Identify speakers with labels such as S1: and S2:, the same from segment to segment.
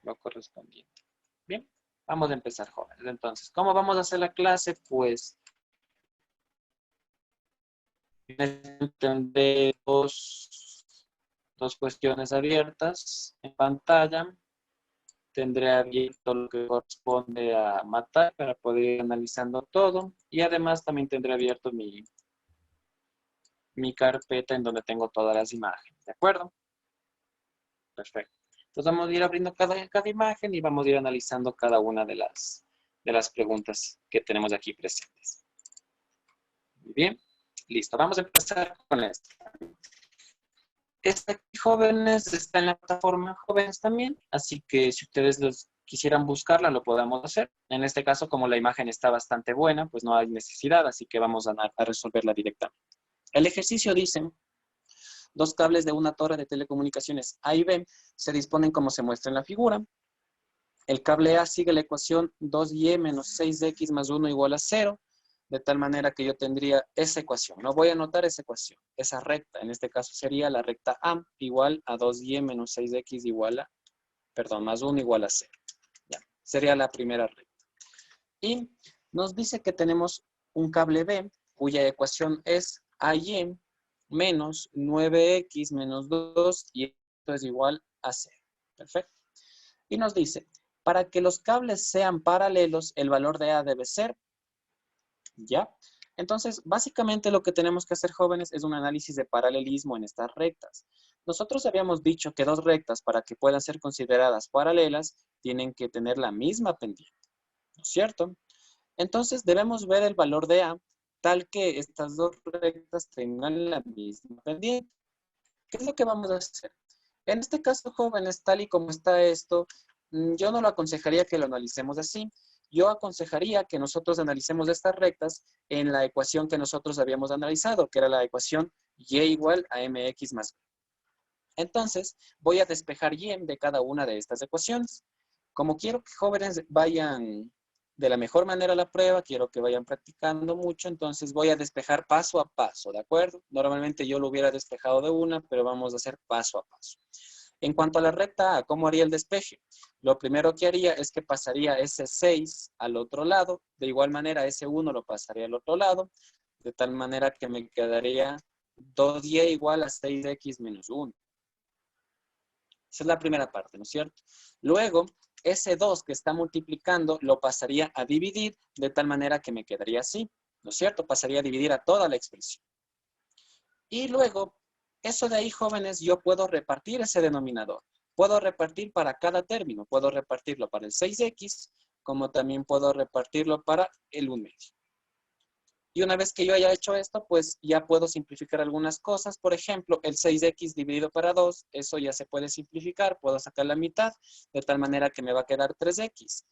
S1: lo correspondiente. Bien, vamos a empezar, jóvenes. Entonces, ¿cómo vamos a hacer la clase? Pues tendré dos cuestiones abiertas en pantalla. Tendré abierto lo que corresponde a matar para poder ir analizando todo. Y además también tendré abierto mi carpeta en donde tengo todas las imágenes. ¿De acuerdo? Perfecto. Entonces vamos a ir abriendo cada imagen y vamos a ir analizando cada una de las preguntas que tenemos aquí presentes. Muy bien. Listo. Vamos a empezar con esto. Esta aquí, jóvenes, está en la plataforma Jóvenes también, así que si ustedes quisieran buscarla, lo podamos hacer. En este caso, como la imagen está bastante buena, pues no hay necesidad, así que vamos a resolverla directamente. El ejercicio dice: dos cables de una torre de telecomunicaciones A y B se disponen como se muestra en la figura. El cable A sigue la ecuación 2y menos 6x más 1 igual a 0, de tal manera que yo tendría esa ecuación. No voy a anotar esa ecuación, esa recta. En este caso sería la recta A igual a 2y menos 6x más 1 igual a 0. Ya, sería la primera recta. Y nos dice que tenemos un cable B, cuya ecuación es AY menos 9x menos 2, y esto es igual a 0. Perfecto. Y nos dice, para que los cables sean paralelos, el valor de A debe ser, ¿ya? Entonces, básicamente lo que tenemos que hacer, jóvenes, es un análisis de paralelismo en estas rectas. Nosotros habíamos dicho que dos rectas, para que puedan ser consideradas paralelas, tienen que tener la misma pendiente, ¿no es cierto? Entonces, debemos ver el valor de A tal que estas dos rectas tengan la misma pendiente. ¿Qué es lo que vamos a hacer? En este caso, jóvenes, tal y como está esto, yo no lo aconsejaría que lo analicemos así. Yo aconsejaría que nosotros analicemos estas rectas en la ecuación que nosotros habíamos analizado, que era la ecuación y igual a mx más b. Entonces, voy a despejar y de cada una de estas ecuaciones. Como quiero que jóvenes vayan de la mejor manera a la prueba, quiero que vayan practicando mucho, entonces voy a despejar paso a paso, ¿de acuerdo? Normalmente yo lo hubiera despejado de una, pero vamos a hacer paso a paso. En cuanto a la recta A, ¿cómo haría el despeje? Lo primero que haría es que pasaría ese 6 al otro lado, de igual manera ese 1 lo pasaría al otro lado, de tal manera que me quedaría 2y igual a 6x menos 1. Esa es la primera parte, ¿no es cierto? Luego, ese 2 que está multiplicando lo pasaría a dividir de tal manera que me quedaría así, ¿no es cierto? Pasaría a dividir a toda la expresión. Y luego, eso de ahí, jóvenes, yo puedo repartir ese denominador. Puedo repartir para cada término. Puedo repartirlo para el 6x, como también puedo repartirlo para el 1 medio. Y una vez que yo haya hecho esto, pues ya puedo simplificar algunas cosas. Por ejemplo, el 6x dividido para 2, eso ya se puede simplificar. Puedo sacar la mitad, de tal manera que me va a quedar 3x.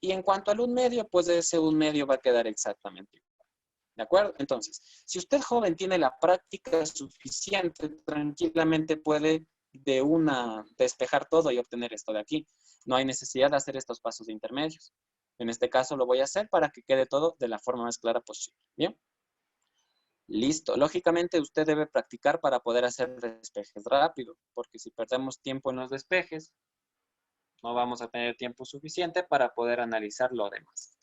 S1: Y en cuanto al 1 medio, pues ese 1 medio va a quedar exactamente igual. ¿De acuerdo? Entonces, si usted, joven, tiene la práctica suficiente, tranquilamente puede de una despejar todo y obtener esto de aquí. No hay necesidad de hacer estos pasos intermedios. En este caso lo voy a hacer para que quede todo de la forma más clara posible. ¿Bien? Listo. Lógicamente usted debe practicar para poder hacer despejes rápido, porque si perdemos tiempo en los despejes, no vamos a tener tiempo suficiente para poder analizar lo demás.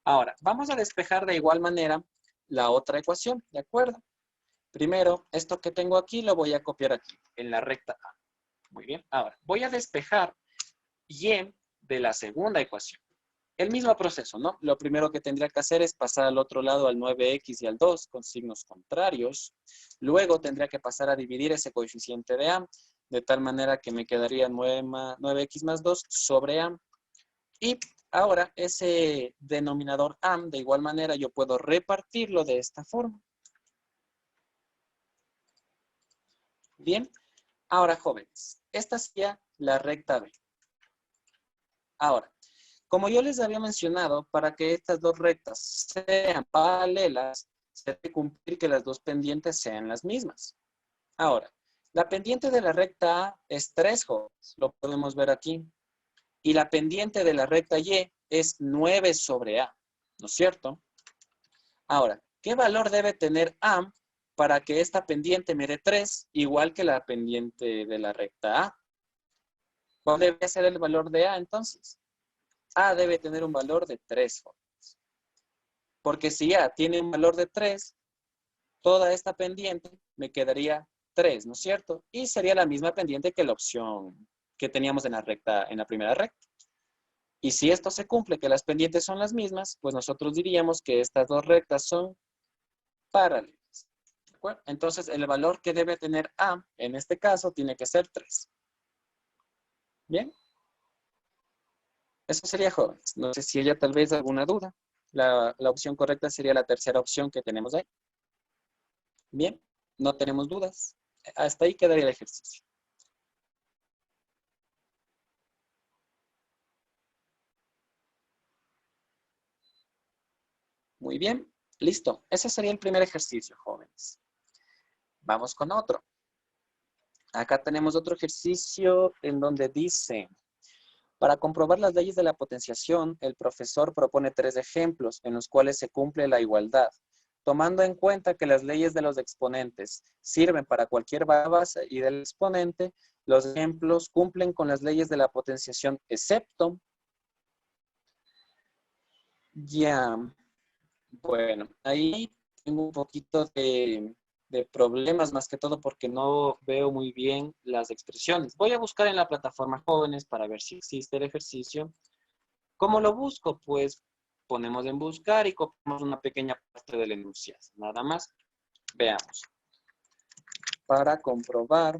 S1: Ahora, vamos a despejar de igual manera la otra ecuación, ¿de acuerdo? Primero, esto que tengo aquí lo voy a copiar aquí, en la recta A. Muy bien. Ahora, voy a despejar y de la segunda ecuación. El mismo proceso, ¿no? Lo primero que tendría que hacer es pasar al otro lado al 9x y al 2 con signos contrarios. Luego tendría que pasar a dividir ese coeficiente de A, de tal manera que me quedaría 9x más 2 sobre A. Y ahora ese denominador A, de igual manera, yo puedo repartirlo de esta forma. Bien. Ahora, jóvenes, esta sería la recta B. Ahora, como yo les había mencionado, para que estas dos rectas sean paralelas, se debe cumplir que las dos pendientes sean las mismas. Ahora, la pendiente de la recta A es 3, jóvenes, lo podemos ver aquí. Y la pendiente de la recta Y es 9 sobre A, ¿no es cierto? Ahora, ¿qué valor debe tener A para que esta pendiente me dé 3, igual que la pendiente de la recta A? ¿Cuál debe ser el valor de A entonces? A debe tener un valor de 3, jóvenes. Porque si A tiene un valor de 3, toda esta pendiente me quedaría 3, ¿no es cierto? Y sería la misma pendiente que la opción que teníamos en la recta, en la primera recta. Y si esto se cumple, que las pendientes son las mismas, pues nosotros diríamos que estas dos rectas son paralelas. ¿De acuerdo? Entonces, el valor que debe tener A, en este caso, tiene que ser 3. ¿Bien? Eso sería, jóvenes. No sé si haya tal vez alguna duda. La opción correcta sería la tercera opción que tenemos ahí. Bien, no tenemos dudas. Hasta ahí quedaría el ejercicio. Muy bien, listo. Ese sería el primer ejercicio, jóvenes. Vamos con otro. Acá tenemos otro ejercicio en donde dice, para comprobar las leyes de la potenciación, el profesor propone 3 ejemplos en los cuales se cumple la igualdad, tomando en cuenta que las leyes de los exponentes sirven para cualquier base y del exponente, los ejemplos cumplen con las leyes de la potenciación, excepto, ya, bueno, ahí tengo un poquito de problemas, más que todo porque no veo muy bien las expresiones. Voy a buscar en la plataforma Jóvenes para ver si existe el ejercicio. ¿Cómo lo busco? Pues ponemos en buscar y copiamos una pequeña parte del enunciado. Nada más. Veamos. Para comprobar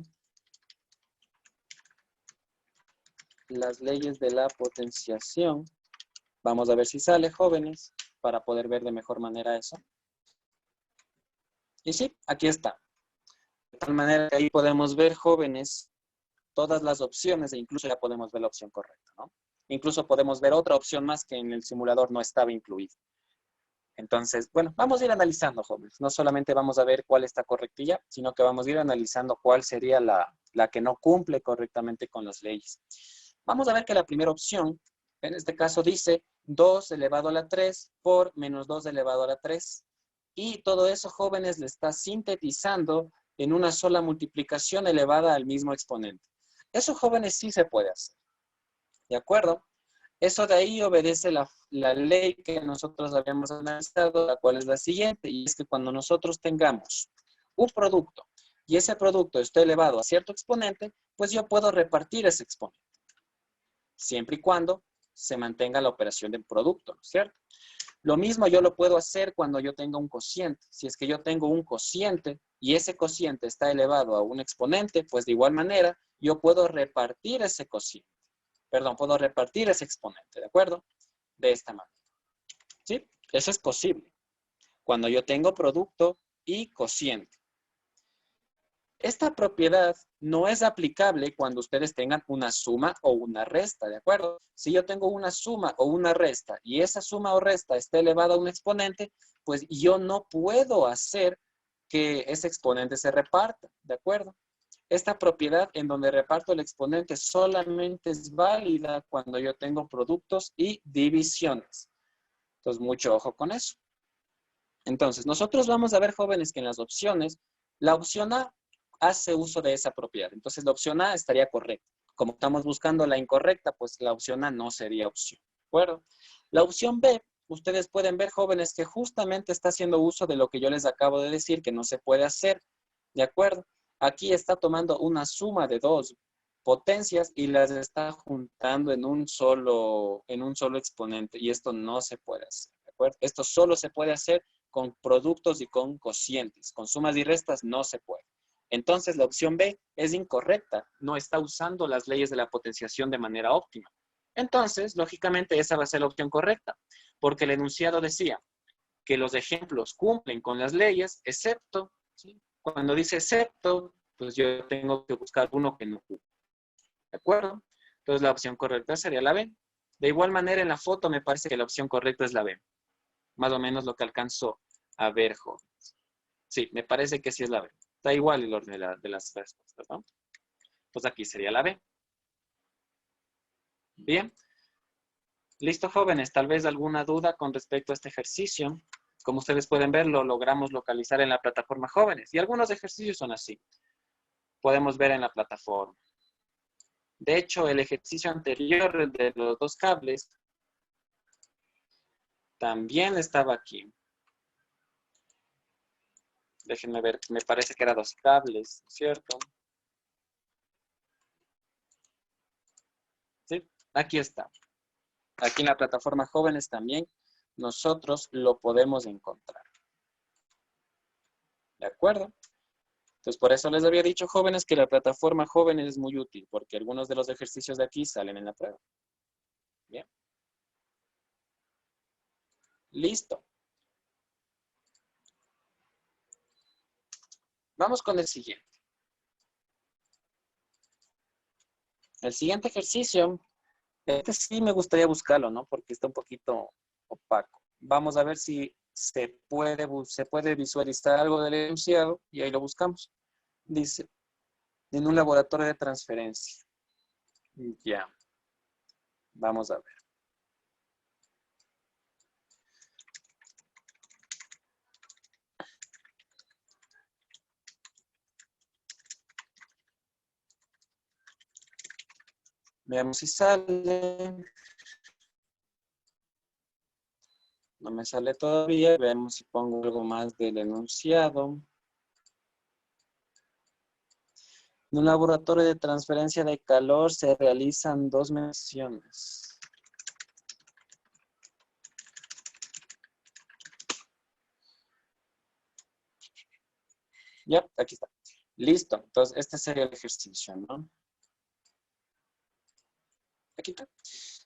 S1: las leyes de la potenciación. Vamos a ver si sale, jóvenes, para poder ver de mejor manera eso. Y sí, aquí está. De tal manera que ahí podemos ver, jóvenes, todas las opciones e incluso ya podemos ver la opción correcta, ¿no? Incluso podemos ver otra opción más que en el simulador no estaba incluida. Entonces, bueno, vamos a ir analizando, jóvenes. No solamente vamos a ver cuál está correctilla, sino que vamos a ir analizando cuál sería la que no cumple correctamente con las leyes. Vamos a ver que la primera opción, en este caso dice 2 elevado a la 3 por menos 2 elevado a la 3. Y todo eso, jóvenes, le está sintetizando en una sola multiplicación elevada al mismo exponente. Eso, jóvenes, sí se puede hacer. ¿De acuerdo? Eso de ahí obedece la ley que nosotros habíamos analizado, la cual es la siguiente, y es que cuando nosotros tengamos un producto y ese producto esté elevado a cierto exponente, pues yo puedo repartir ese exponente, siempre y cuando se mantenga la operación del producto, ¿no es cierto? Lo mismo yo lo puedo hacer cuando yo tenga un cociente. Si es que yo tengo un cociente y ese cociente está elevado a un exponente, pues de igual manera yo puedo repartir ese cociente. Perdón, puedo repartir ese exponente, ¿de acuerdo? De esta manera. ¿Sí? Eso es posible. Cuando yo tengo producto y cociente. Esta propiedad no es aplicable cuando ustedes tengan una suma o una resta, ¿de acuerdo? Si yo tengo una suma o una resta y esa suma o resta está elevada a un exponente, pues yo no puedo hacer que ese exponente se reparta, ¿de acuerdo? Esta propiedad en donde reparto el exponente solamente es válida cuando yo tengo productos y divisiones. Entonces, mucho ojo con eso. Entonces, nosotros vamos a ver, jóvenes, que en las opciones, la opción A hace uso de esa propiedad. Entonces, la opción A estaría correcta. Como estamos buscando la incorrecta, pues la opción A no sería opción. ¿De acuerdo? La opción B, ustedes pueden ver, jóvenes, que justamente está haciendo uso de lo que yo les acabo de decir, que no se puede hacer. ¿De acuerdo? Aquí está tomando una suma de dos potencias y las está juntando en un solo exponente. Y esto no se puede hacer. ¿De acuerdo? Esto solo se puede hacer con productos y con cocientes. Con sumas y restas no se puede. Entonces, la opción B es incorrecta. No está usando las leyes de la potenciación de manera óptima. Entonces, lógicamente, esa va a ser la opción correcta, porque el enunciado decía que los ejemplos cumplen con las leyes, excepto, ¿sí? Cuando dice excepto, pues yo tengo que buscar uno que no cumple. ¿De acuerdo? Entonces, la opción correcta sería la B. De igual manera, en la foto me parece que la opción correcta es la B. Más o menos lo que alcanzó a ver, jóvenes. Sí, me parece que sí es la B. Está igual el orden de las respuestas, ¿no? Pues aquí sería la B. Bien. Listo, jóvenes. Tal vez alguna duda con respecto a este ejercicio. Como ustedes pueden ver, lo logramos localizar en la plataforma Jóvenes. Y algunos ejercicios son así. Podemos ver en la plataforma. De hecho, el ejercicio anterior, el de los dos cables, también estaba aquí. Déjenme ver, me parece que eran dos cables, ¿cierto? Sí, aquí está. Aquí en la plataforma Jóvenes también nosotros lo podemos encontrar. ¿De acuerdo? Entonces, por eso les había dicho, jóvenes, que la plataforma Jóvenes es muy útil, porque algunos de los ejercicios de aquí salen en la prueba. Bien. Listo. Vamos con el siguiente. El siguiente ejercicio, este sí me gustaría buscarlo, ¿no? Porque está un poquito opaco. Vamos a ver si se puede visualizar algo del enunciado y ahí lo buscamos. Dice, en un laboratorio de transferencia. Ya. Vamos a ver. Veamos si sale. No me sale todavía. Veamos si pongo algo más del enunciado. En un laboratorio de transferencia de calor se realizan dos mediciones. Ya, aquí está. Listo. Entonces, este sería el ejercicio, ¿no? Aquí está.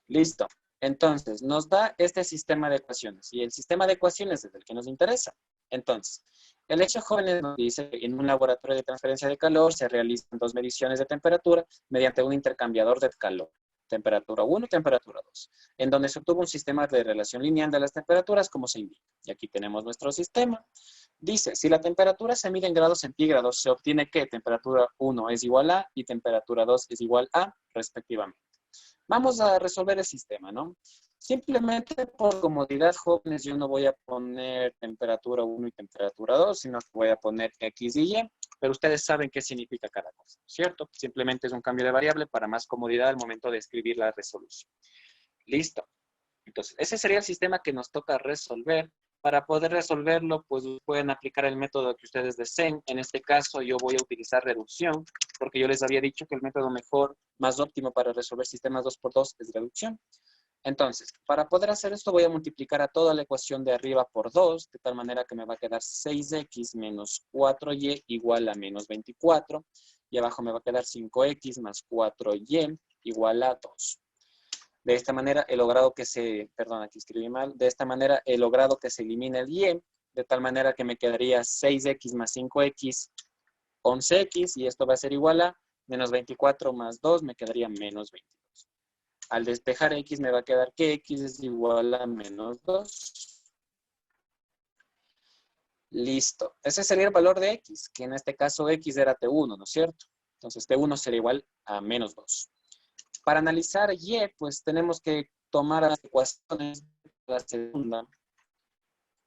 S1: Listo. Entonces, nos da este sistema de ecuaciones. Y el sistema de ecuaciones es el que nos interesa. Entonces, el hecho joven nos dice que en un laboratorio de transferencia de calor se realizan dos mediciones de temperatura mediante un intercambiador de calor. Temperatura 1 y temperatura 2. En donde se obtuvo un sistema de relación lineal de las temperaturas como se indica. Y aquí tenemos nuestro sistema. Dice, si la temperatura se mide en grados centígrados, se obtiene que temperatura 1 es igual a y temperatura 2 es igual a, respectivamente. Vamos a resolver el sistema, ¿no? Simplemente por comodidad, jóvenes, yo no voy a poner temperatura 1 y temperatura 2, sino que voy a poner X y Y, pero ustedes saben qué significa cada cosa, ¿cierto? Simplemente es un cambio de variable para más comodidad al momento de escribir la resolución. Listo. Entonces, ese sería el sistema que nos toca resolver. Para poder resolverlo, pues pueden aplicar el método que ustedes deseen. En este caso, yo voy a utilizar reducción, porque yo les había dicho que el método mejor, más óptimo para resolver sistemas 2x2 es reducción. Entonces, para poder hacer esto, voy a multiplicar a toda la ecuación de arriba por 2, de tal manera que me va a quedar 6x menos 4y igual a menos 24. Y abajo me va a quedar 5x más 4y igual a 2. De esta manera he logrado que se, perdón, aquí escribí mal, de esta manera he logrado que se elimine el y, de tal manera que me quedaría 6x más 5x, 11x, y esto va a ser igual a menos 24 más 2, me quedaría menos 22. Al despejar x me va a quedar que x es igual a menos 2. Listo. Ese sería el valor de x, que en este caso x era t1, ¿no es cierto? Entonces t1 sería igual a menos 2. Para analizar y, pues tenemos que tomar las ecuaciones de la segunda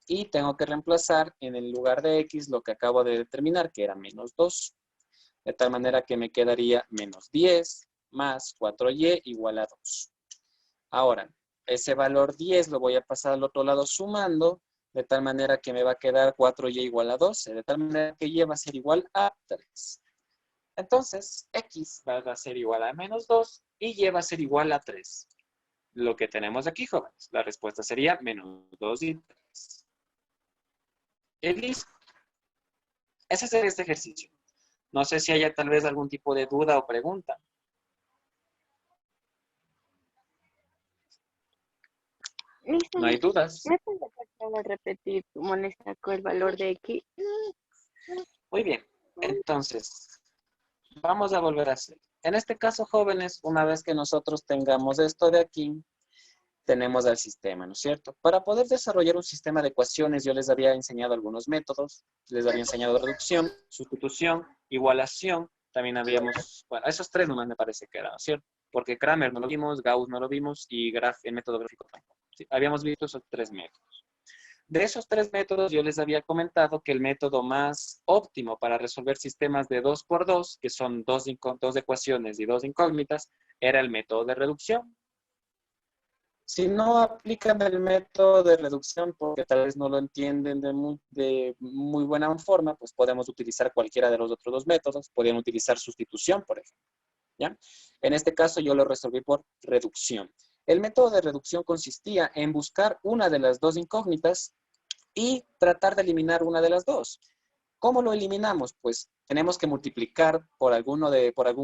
S1: y tengo que reemplazar en el lugar de x lo que acabo de determinar, que era menos 2. De tal manera que me quedaría menos 10 más 4y igual a 2. Ahora, ese valor 10 lo voy a pasar al otro lado sumando, de tal manera que me va a quedar 4y igual a 12, de tal manera que y va a ser igual a 3. Entonces, x va a ser igual a menos 2 y y va a ser igual a 3. Lo que tenemos aquí, jóvenes, la respuesta sería menos 2 y 3. Y listo. Ese sería este ejercicio. No sé si haya tal vez algún tipo de duda o pregunta.
S2: Listo,
S1: No hay dudas.
S2: ¿me puedes repetir cómo le sacó el valor de X?
S1: Muy bien. Entonces, vamos a volver a hacer. En este caso, jóvenes, una vez que nosotros tengamos esto de aquí, tenemos al sistema, ¿no es cierto? Para poder desarrollar un sistema de ecuaciones, yo les había enseñado algunos métodos. Les había enseñado reducción, sustitución, igualación. También habíamos, bueno, esos tres nomás me parece que eran, ¿no es cierto? Porque Kramer no lo vimos, Gauss no lo vimos y el método gráfico tampoco. ¿Sí? Habíamos visto esos tres métodos. De esos tres métodos, yo les había comentado que el método más óptimo para resolver sistemas de 2 por 2, que son dos ecuaciones y dos incógnitas, era el método de reducción. Si no aplican el método de reducción porque tal vez no lo entienden de muy buena forma, pues podemos utilizar cualquiera de los otros dos métodos. Podrían utilizar sustitución, por ejemplo, ¿ya? En este caso yo lo resolví por reducción. El método de reducción consistía en buscar una de las dos incógnitas y tratar de eliminar una de las dos. ¿Cómo lo eliminamos? Pues tenemos que multiplicar por algún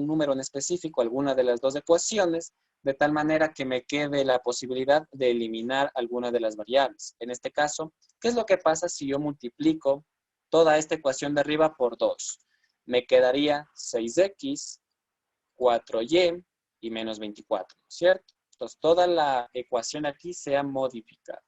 S1: número en específico alguna de las dos ecuaciones, de tal manera que me quede la posibilidad de eliminar alguna de las variables. En este caso, ¿qué es lo que pasa si yo multiplico toda esta ecuación de arriba por 2? Me quedaría 6x, 4y y menos 24, ¿no es cierto? Entonces, toda la ecuación aquí se ha modificado.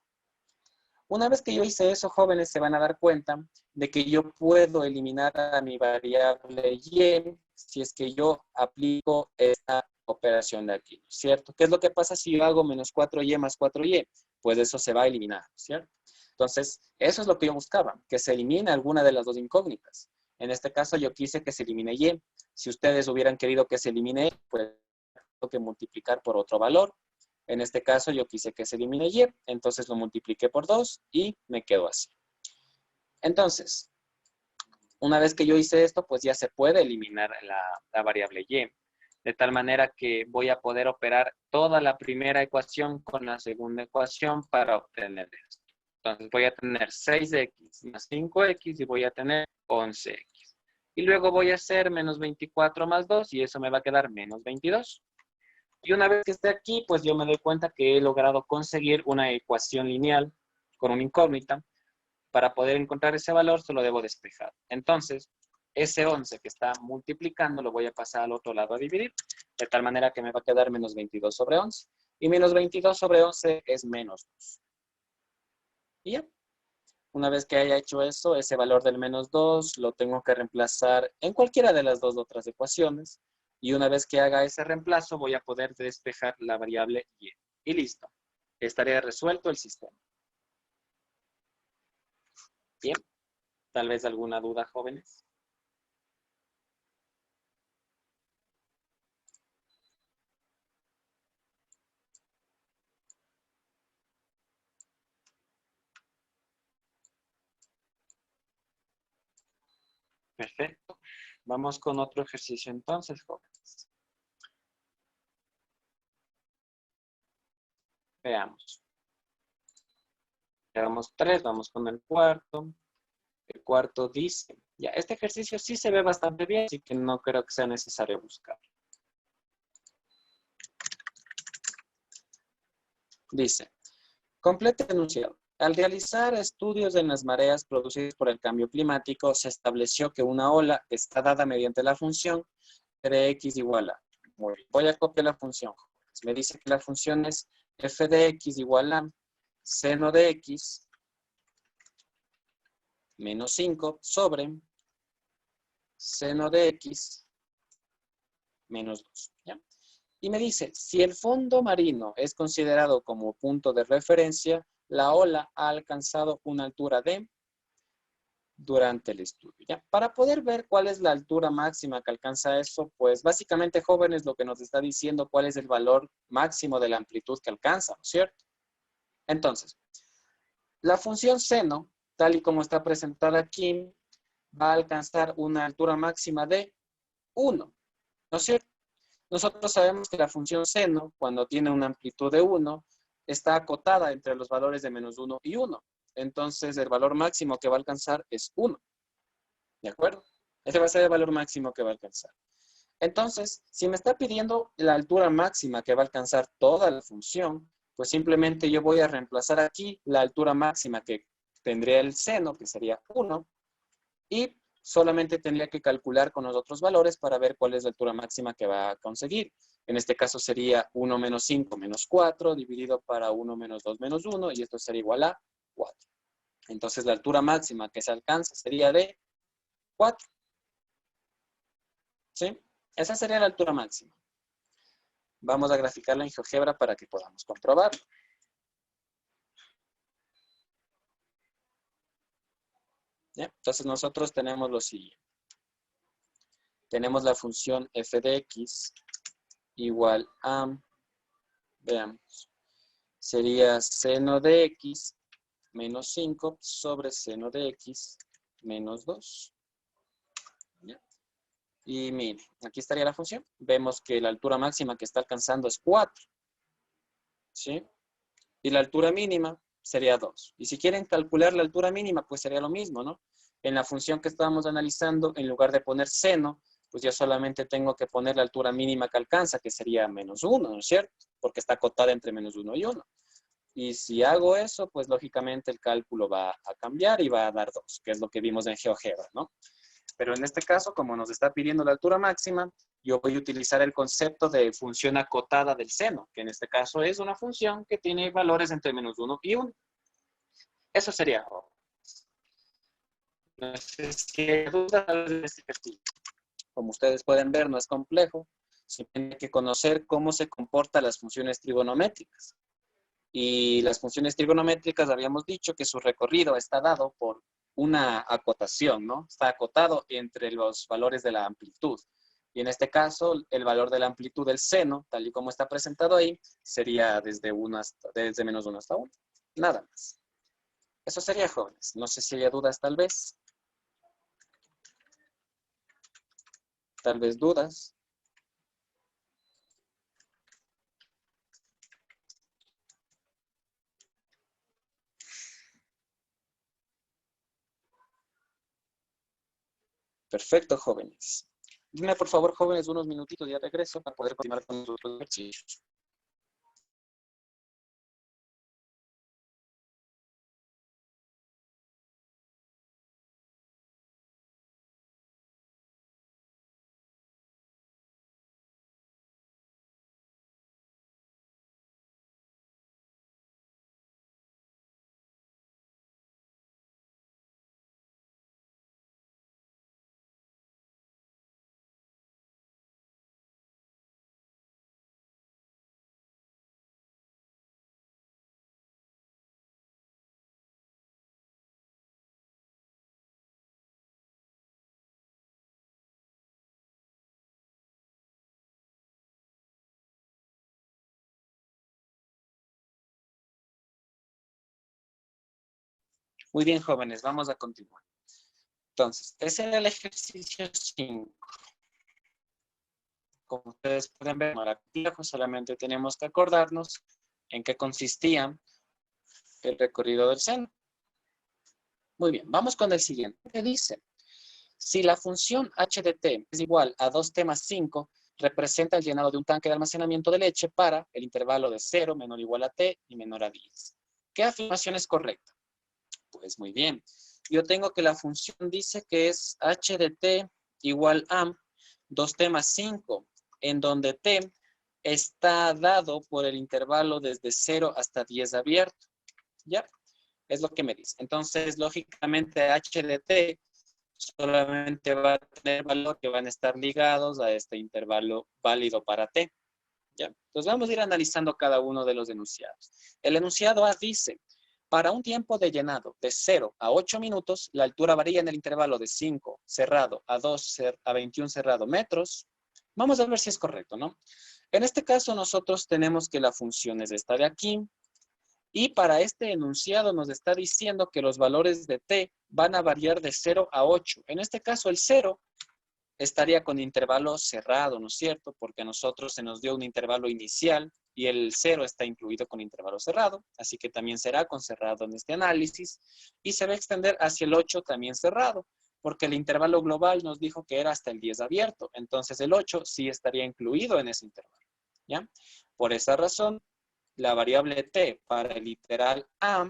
S1: Una vez que yo hice eso, jóvenes se van a dar cuenta de que yo puedo eliminar a mi variable y si es que yo aplico esta operación de aquí, ¿cierto? ¿Qué es lo que pasa si yo hago menos 4y más 4y? Pues eso se va a eliminar, ¿cierto? Entonces, eso es lo que yo buscaba, que se elimine alguna de las dos incógnitas. En este caso, yo quise que se elimine y. Si ustedes hubieran querido que se elimine, pues tengo que multiplicar por otro valor. En este caso yo quise que se elimine y, entonces lo multipliqué por 2 y me quedó así. Entonces, una vez que yo hice esto, pues ya se puede eliminar la variable y, de tal manera que voy a poder operar toda la primera ecuación con la segunda ecuación para obtener esto. Entonces voy a tener 6x más 5x y voy a tener 11x. Y luego voy a hacer menos 24 más 2 y eso me va a quedar menos 22. Y una vez que esté aquí, pues yo me doy cuenta que he logrado conseguir una ecuación lineal con una incógnita. Para poder encontrar ese valor, solo debo despejar. Entonces, ese 11 que está multiplicando lo voy a pasar al otro lado a dividir, de tal manera que me va a quedar menos 22 sobre 11. Y menos 22 sobre 11 es menos 2. Y ya. Una vez que haya hecho eso, ese valor del menos 2 lo tengo que reemplazar en cualquiera de las dos otras ecuaciones. Y una vez que haga ese reemplazo, voy a poder despejar la variable y. Y listo. Estaría resuelto el sistema. Bien. Tal vez alguna duda, jóvenes. Perfecto. Vamos con otro ejercicio entonces, jóvenes. Veamos. Llevamos 3, vamos con el cuarto. El cuarto dice, ya, este ejercicio sí se ve bastante bien, así que no creo que sea necesario buscar. Dice, complete el enunciado. Al realizar estudios en las mareas producidas por el cambio climático, se estableció que una ola está dada mediante la función de x igual a. Voy a copiar la función. Me dice que la función es f de x igual a seno de x menos 5 sobre seno de x menos 2. ¿Ya? Y me dice, si el fondo marino es considerado como punto de referencia, la ola ha alcanzado una altura de durante el estudio. ¿Ya? Para poder ver cuál es la altura máxima que alcanza eso, pues básicamente, jóvenes, lo que nos está diciendo cuál es el valor máximo de la amplitud que alcanza, ¿no es cierto? Entonces, la función seno, tal y como está presentada aquí, va a alcanzar una altura máxima de 1, ¿no es cierto? Nosotros sabemos que la función seno, cuando tiene una amplitud de 1, está acotada entre los valores de menos 1 y 1. Entonces, el valor máximo que va a alcanzar es 1. ¿De acuerdo? Ese va a ser el valor máximo que va a alcanzar. Entonces, si me está pidiendo la altura máxima que va a alcanzar toda la función, pues simplemente yo voy a reemplazar aquí la altura máxima que tendría el seno, que sería 1, y solamente tendría que calcular con los otros valores para ver cuál es la altura máxima que va a conseguir. En este caso sería 1 menos 5 menos 4 dividido para 1 menos 2 menos 1 y esto sería igual a 4. Entonces la altura máxima que se alcanza sería de 4. ¿Sí? Esa sería la altura máxima. Vamos a graficarla en GeoGebra para que podamos comprobarlo. ¿Ya? Entonces nosotros tenemos lo siguiente. Tenemos la función f de x igual a, veamos, sería seno de x menos 5 sobre seno de x menos 2. ¿Ya? Y mire, aquí estaría la función. Vemos que la altura máxima que está alcanzando es 4. ¿Sí? Y la altura mínima sería 2. Y si quieren calcular la altura mínima, pues sería lo mismo, ¿no? En la función que estábamos analizando, en lugar de poner seno, pues yo solamente tengo que poner la altura mínima que alcanza, que sería menos 1, ¿no es cierto? Porque está acotada entre menos 1 y 1. Y si hago eso, pues lógicamente el cálculo va a cambiar y va a dar 2, que es lo que vimos en GeoGebra, ¿no? Pero en este caso, como nos está pidiendo la altura máxima, yo voy a utilizar el concepto de función acotada del seno, que en este caso es una función que tiene valores entre menos 1 y 1. Eso sería. No sé si hay dudas de este ejercicio. Como ustedes pueden ver, no es complejo. Simplemente hay que conocer cómo se comportan las funciones trigonométricas. Y las funciones trigonométricas habíamos dicho que su recorrido está dado por una acotación, ¿no? Está acotado entre los valores de la amplitud. Y en este caso, el valor de la amplitud del seno, tal y como está presentado ahí, sería desde menos 1 hasta 1. Nada más. Eso sería, jóvenes. No sé si hay dudas, tal vez. Tal vez dudas. Perfecto, jóvenes. Dime, por favor, jóvenes, unos minutitos y ya regreso para poder continuar con los ejercicios. Muy bien, jóvenes, vamos a continuar. Entonces, ese era el ejercicio 5. Como ustedes pueden ver, no era complejo, solamente tenemos que acordarnos en qué consistía el recorrido del seno. Muy bien, vamos con el siguiente. ¿Qué dice? Si la función h de t es igual a 2t más 5, representa el llenado de un tanque de almacenamiento de leche para el intervalo de 0 menor o igual a t y menor a 10. ¿Qué afirmación es correcta? Pues muy bien. Yo tengo que la función dice que es h de t igual a 2t más 5, en donde t está dado por el intervalo desde 0 hasta 10 abierto. ¿Ya? Es lo que me dice. Entonces, lógicamente, h de t solamente va a tener valor que van a estar ligados a este intervalo válido para t. ¿Ya? Entonces, vamos a ir analizando cada uno de los enunciados. El enunciado A dice, para un tiempo de llenado de 0 a 8 minutos, la altura varía en el intervalo de 5 cerrado a 2 a 21 cerrado metros. Vamos a ver si es correcto, ¿no? En este caso, nosotros tenemos que la función es esta de aquí. Y para este enunciado nos está diciendo que los valores de t van a variar de 0 a 8. En este caso, el 0 estaría con intervalo cerrado, ¿no es cierto? Porque a nosotros se nos dio un intervalo inicial y el 0 está incluido con intervalo cerrado, así que también será con cerrado en este análisis, y se va a extender hacia el 8 también cerrado, porque el intervalo global nos dijo que era hasta el 10 abierto, entonces el 8 sí estaría incluido en ese intervalo, ¿ya? Por esa razón, la variable t para el literal A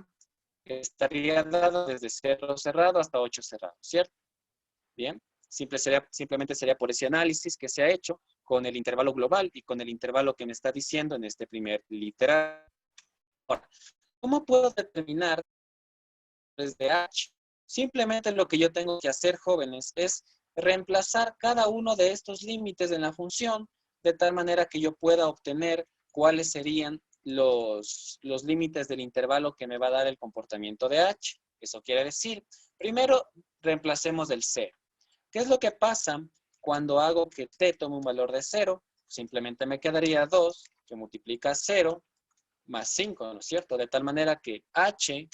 S1: estaría dada desde 0 cerrado hasta 8 cerrado, ¿cierto? Bien. Simplemente sería por ese análisis que se ha hecho con el intervalo global y con el intervalo que me está diciendo en este primer literal. Ahora, ¿cómo puedo determinar desde H? Simplemente lo que yo tengo que hacer, jóvenes, es reemplazar cada uno de estos límites en la función de tal manera que yo pueda obtener cuáles serían los límites del intervalo que me va a dar el comportamiento de H. Eso quiere decir, primero reemplacemos el 0. ¿Qué es lo que pasa cuando hago que t tome un valor de 0? Simplemente me quedaría 2, que multiplica 0, más 5, ¿no es cierto? De tal manera que h,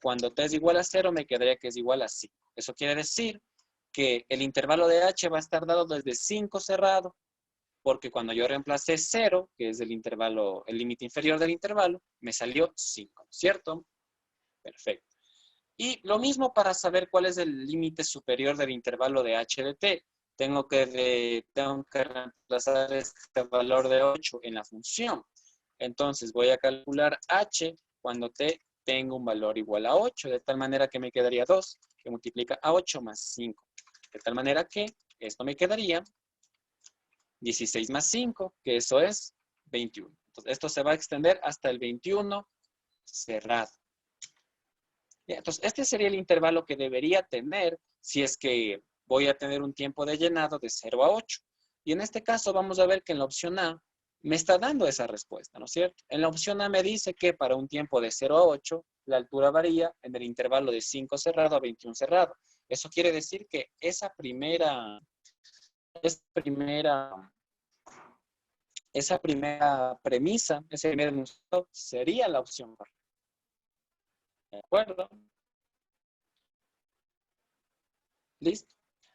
S1: cuando t es igual a 0, me quedaría que es igual a 5. Eso quiere decir que el intervalo de h va a estar dado desde 5 cerrado, porque cuando yo reemplacé 0, que es el intervalo, el límite inferior del intervalo, me salió 5, ¿no es cierto? Perfecto. Y lo mismo para saber cuál es el límite superior del intervalo de h de t. Tengo que reemplazar este valor de 8 en la función. Entonces voy a calcular h cuando t tenga un valor igual a 8, de tal manera que me quedaría 2, que multiplica a 8 más 5. De tal manera que esto me quedaría 16 más 5, que eso es 21. Entonces, esto se va a extender hasta el 21 cerrado. Bien, entonces, este sería el intervalo que debería tener si es que voy a tener un tiempo de llenado de 0 a 8. Y en este caso vamos a ver que en la opción A me está dando esa respuesta, ¿no es cierto? En la opción A me dice que para un tiempo de 0 a 8, la altura varía en el intervalo de 5 cerrado a 21 cerrado. Eso quiere decir que esa primera premisa, ese primer enunciado, sería la opción correcta. ¿De acuerdo? ¿Listo?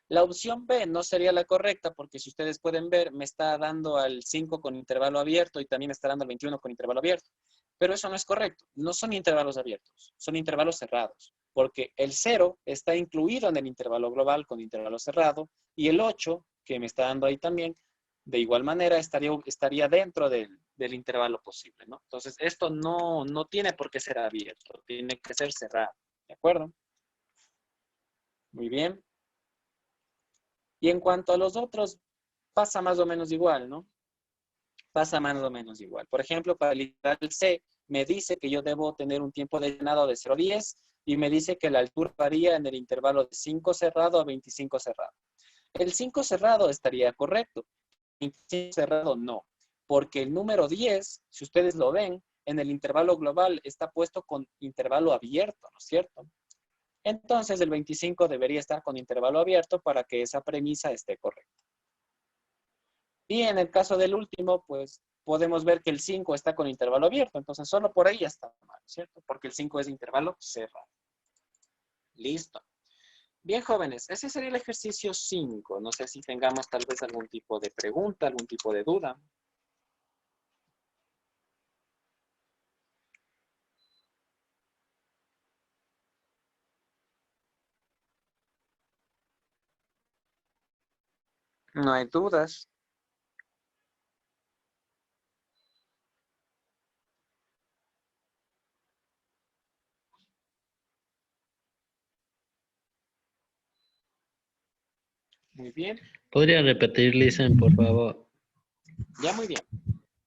S1: La opción B no sería la correcta porque si ustedes pueden ver, me está dando al 5 con intervalo abierto y también me está dando al 21 con intervalo abierto. Pero eso no es correcto. No son intervalos abiertos, son intervalos cerrados. Porque el 0 está incluido en el intervalo global con intervalo cerrado y el 8, que me está dando ahí también, de igual manera estaría dentro del intervalo posible, ¿no? Entonces, esto no tiene por qué ser abierto, tiene que ser cerrado. ¿De acuerdo? Muy bien. Y en cuanto a los otros, pasa más o menos igual, ¿no? Pasa más o menos igual. Por ejemplo, para el literal C, me dice que yo debo tener un tiempo de llenado de 0 a 10 y me dice que la altura varía en el intervalo de 5 cerrado a 25 cerrado. El 5 cerrado estaría correcto. El 25 cerrado no. Porque el número 10, si ustedes lo ven, en el intervalo global está puesto con intervalo abierto, ¿no es cierto? Entonces, el 25 debería estar con intervalo abierto para que esa premisa esté correcta. Y en el caso del último, pues podemos ver que el 5 está con intervalo abierto. Entonces, solo por ahí ya está mal, ¿cierto? Porque el 5 es intervalo cerrado. Listo. Bien, jóvenes, ese sería el ejercicio 5. No sé si tengamos tal vez algún tipo de pregunta, algún tipo de duda. No hay dudas. Muy bien.
S3: ¿Podría repetir, Lisen, por favor?
S1: Ya, muy bien.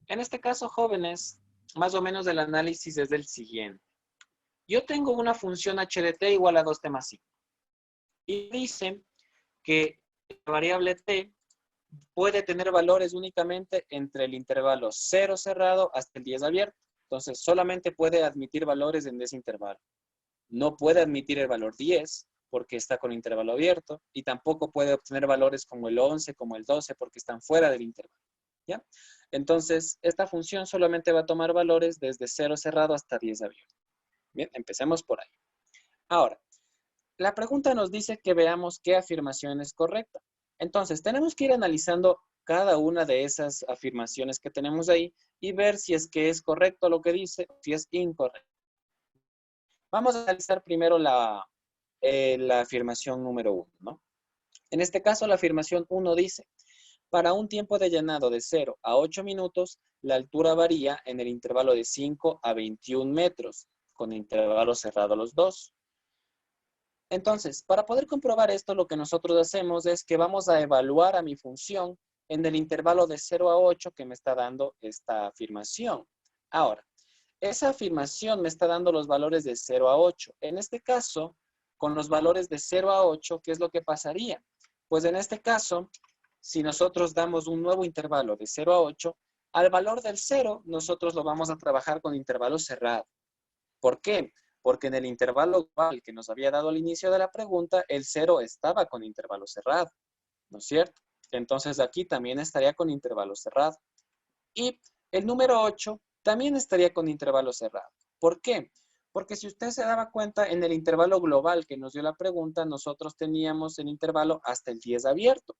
S1: En este caso, jóvenes, más o menos el análisis es el siguiente. Yo tengo una función h de t igual a 2t más 5. Y dice que la variable t puede tener valores únicamente entre el intervalo 0 cerrado hasta el 10 abierto. Entonces, solamente puede admitir valores en ese intervalo. No puede admitir el valor 10 porque está con intervalo abierto y tampoco puede obtener valores como el 11, como el 12 porque están fuera del intervalo. ¿Ya? Entonces, esta función solamente va a tomar valores desde 0 cerrado hasta 10 abierto. Bien, empecemos por ahí. Ahora, la pregunta nos dice que veamos qué afirmación es correcta. Entonces, tenemos que ir analizando cada una de esas afirmaciones que tenemos ahí y ver si es que es correcto lo que dice o si es incorrecto. Vamos a analizar primero la afirmación número 1, ¿no? En este caso, la afirmación 1 dice, para un tiempo de llenado de 0 a 8 minutos, la altura varía en el intervalo de 5 a 21 metros, con intervalo cerrado los dos. Entonces, para poder comprobar esto, lo que nosotros hacemos es que vamos a evaluar a mi función en el intervalo de 0 a 8 que me está dando esta afirmación. Ahora, esa afirmación me está dando los valores de 0 a 8. En este caso, con los valores de 0 a 8, ¿qué es lo que pasaría? Pues en este caso, si nosotros damos un nuevo intervalo de 0 a 8, al valor del 0, nosotros lo vamos a trabajar con intervalo cerrado. ¿Por qué? Porque en el intervalo global que nos había dado al inicio de la pregunta, el 0 estaba con intervalo cerrado, ¿no es cierto? Entonces aquí también estaría con intervalo cerrado. Y el número 8 también estaría con intervalo cerrado. ¿Por qué? Porque si usted se daba cuenta, en el intervalo global que nos dio la pregunta, nosotros teníamos el intervalo hasta el 10 abierto.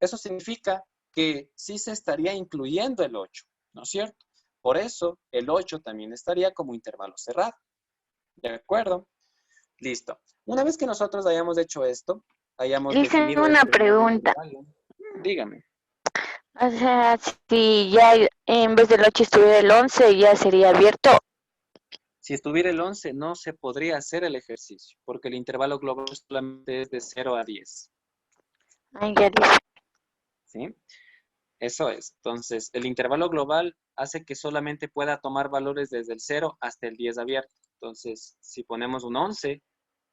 S1: Eso significa que sí se estaría incluyendo el 8, ¿no es cierto? Por eso, el 8 también estaría como intervalo cerrado. ¿De acuerdo? Listo. Una vez que nosotros hayamos hecho esto, hayamos
S2: Hice
S1: definido el
S2: una
S1: primer
S2: pregunta.
S1: intervalo, dígame.
S2: O sea, si ya en vez del 8 estuviera el 11, ya sería abierto.
S1: Si estuviera el 11, no se podría hacer el ejercicio, porque el intervalo global solamente es de 0 a 10.
S2: Ay, ya dice.
S1: ¿Sí? Eso es. Entonces, el intervalo global hace que solamente pueda tomar valores desde el 0 hasta el 10 abierto. Entonces, si ponemos un 11,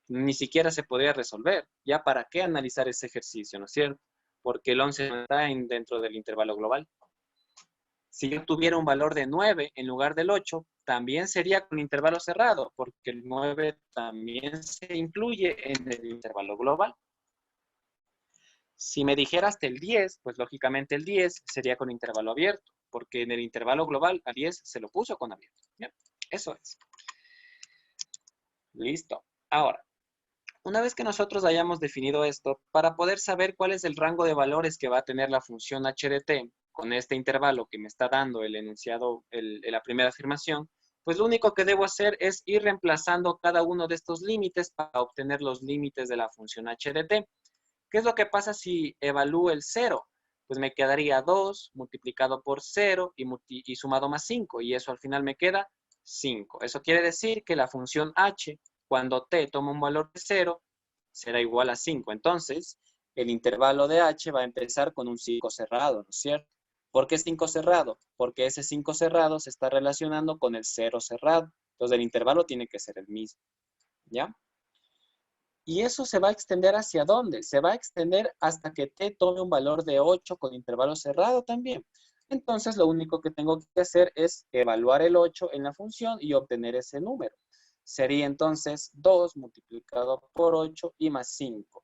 S1: ni siquiera se podría resolver. ¿Ya para qué analizar ese ejercicio, no es cierto? Porque el 11 no está dentro del intervalo global. Si yo tuviera un valor de 9 en lugar del 8, también sería con intervalo cerrado, porque el 9 también se incluye en el intervalo global. Si me dijera hasta el 10, pues lógicamente el 10 sería con intervalo abierto, porque en el intervalo global a 10 se lo puso con abierto. ¿Bien? Eso es. Listo. Ahora, una vez que nosotros hayamos definido esto, para poder saber cuál es el rango de valores que va a tener la función h de t con este intervalo que me está dando el enunciado, la primera afirmación, pues lo único que debo hacer es ir reemplazando cada uno de estos límites para obtener los límites de la función h de t. ¿Qué es lo que pasa si evalúo el 0? Pues me quedaría 2 multiplicado por 0 y sumado más 5, y eso al final me queda 5. Eso quiere decir que la función h, cuando t toma un valor de 0, será igual a 5. Entonces, el intervalo de h va a empezar con un 5 cerrado, ¿no es cierto? ¿Por qué 5 cerrado? Porque ese 5 cerrado se está relacionando con el 0 cerrado. Entonces, el intervalo tiene que ser el mismo, ¿ya? Y eso se va a extender ¿hacia dónde? Se va a extender hasta que t tome un valor de 8 con intervalo cerrado también. Entonces, lo único que tengo que hacer es evaluar el 8 en la función y obtener ese número. Sería entonces 2 multiplicado por 8 y más 5.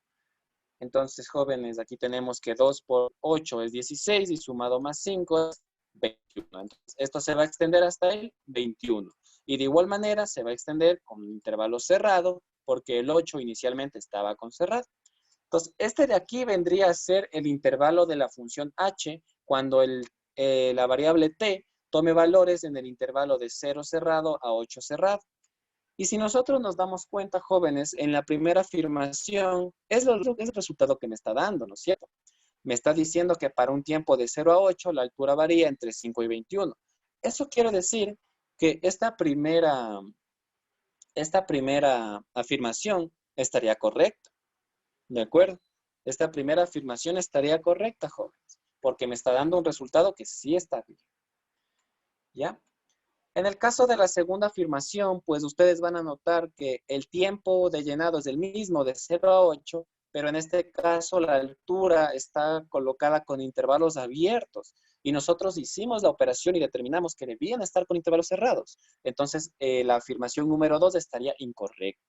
S1: Entonces, jóvenes, aquí tenemos que 2 por 8 es 16 y sumado más 5 es 21. Entonces, esto se va a extender hasta el 21. Y de igual manera se va a extender con un intervalo cerrado porque el 8 inicialmente estaba con cerrado. Entonces, este de aquí vendría a ser el intervalo de la función h cuando la variable t tome valores en el intervalo de 0 cerrado a 8 cerrado. Y si nosotros nos damos cuenta, jóvenes, en la primera afirmación, es el resultado que me está dando, ¿no es cierto? Me está diciendo que para un tiempo de 0 a 8, la altura varía entre 5 y 21. Eso quiere decir que esta primera afirmación estaría correcta, ¿de acuerdo? Esta primera afirmación estaría correcta, jóvenes, porque me está dando un resultado que sí está bien, ¿ya? En el caso de la segunda afirmación, pues ustedes van a notar que el tiempo de llenado es el mismo de 0 a 8, pero en este caso la altura está colocada con intervalos abiertos y nosotros hicimos la operación y determinamos que debían estar con intervalos cerrados. Entonces, la afirmación número 2 estaría incorrecta.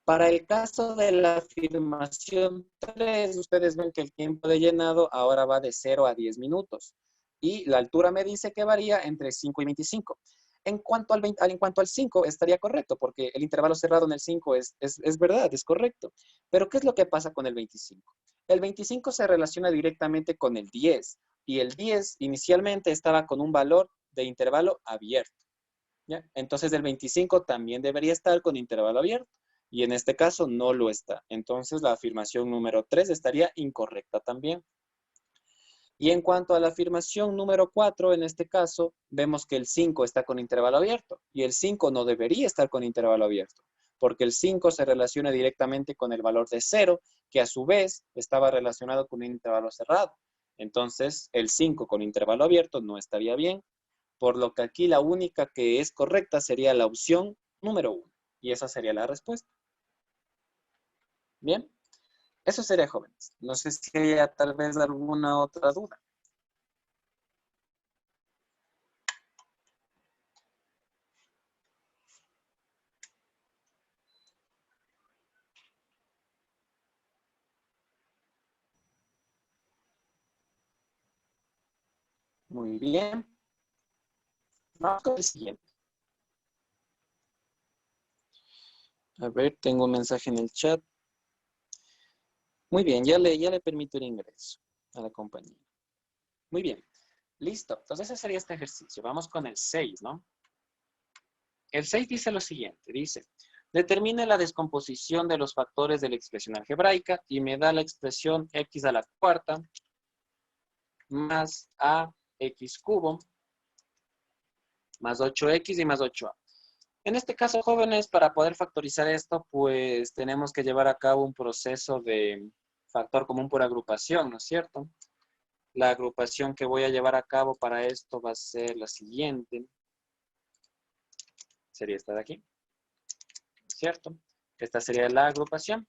S1: Para el caso de la afirmación 3, ustedes ven que el tiempo de llenado ahora va de 0 a 10 minutos. Y la altura me dice que varía entre 5 y 25. En cuanto al 5, estaría correcto, porque el intervalo cerrado en el 5 es verdad, es correcto. Pero, ¿qué es lo que pasa con el 25? El 25 se relaciona directamente con el 10. Y el 10 inicialmente estaba con un valor de intervalo abierto, ¿ya? Entonces, el 25 también debería estar con intervalo abierto. Y en este caso no lo está. Entonces la afirmación número 3 estaría incorrecta también. Y en cuanto a la afirmación número 4, en este caso, vemos que el 5 está con intervalo abierto. Y el 5 no debería estar con intervalo abierto, porque el 5 se relaciona directamente con el valor de 0, que a su vez estaba relacionado con un intervalo cerrado. Entonces, el 5 con intervalo abierto no estaría bien, por lo que aquí la única que es correcta sería la opción número 1. Y esa sería la respuesta. Bien, eso sería, jóvenes. No sé si haya tal vez alguna otra duda. Muy bien. Vamos con el siguiente. A ver, tengo un mensaje en el chat. Muy bien, ya le permito el ingreso a la compañía. Muy bien, listo. Entonces ese sería este ejercicio. Vamos con el 6, ¿no? El 6 dice lo siguiente, dice, determine la descomposición de los factores de la expresión algebraica y me da la expresión x a la cuarta más ax cubo más 8x y más 8a. En este caso, jóvenes, para poder factorizar esto, pues tenemos que llevar a cabo un proceso de factor común por agrupación, ¿no es cierto? La agrupación que voy a llevar a cabo para esto va a ser la siguiente. Sería esta de aquí, ¿cierto? Esta sería la agrupación.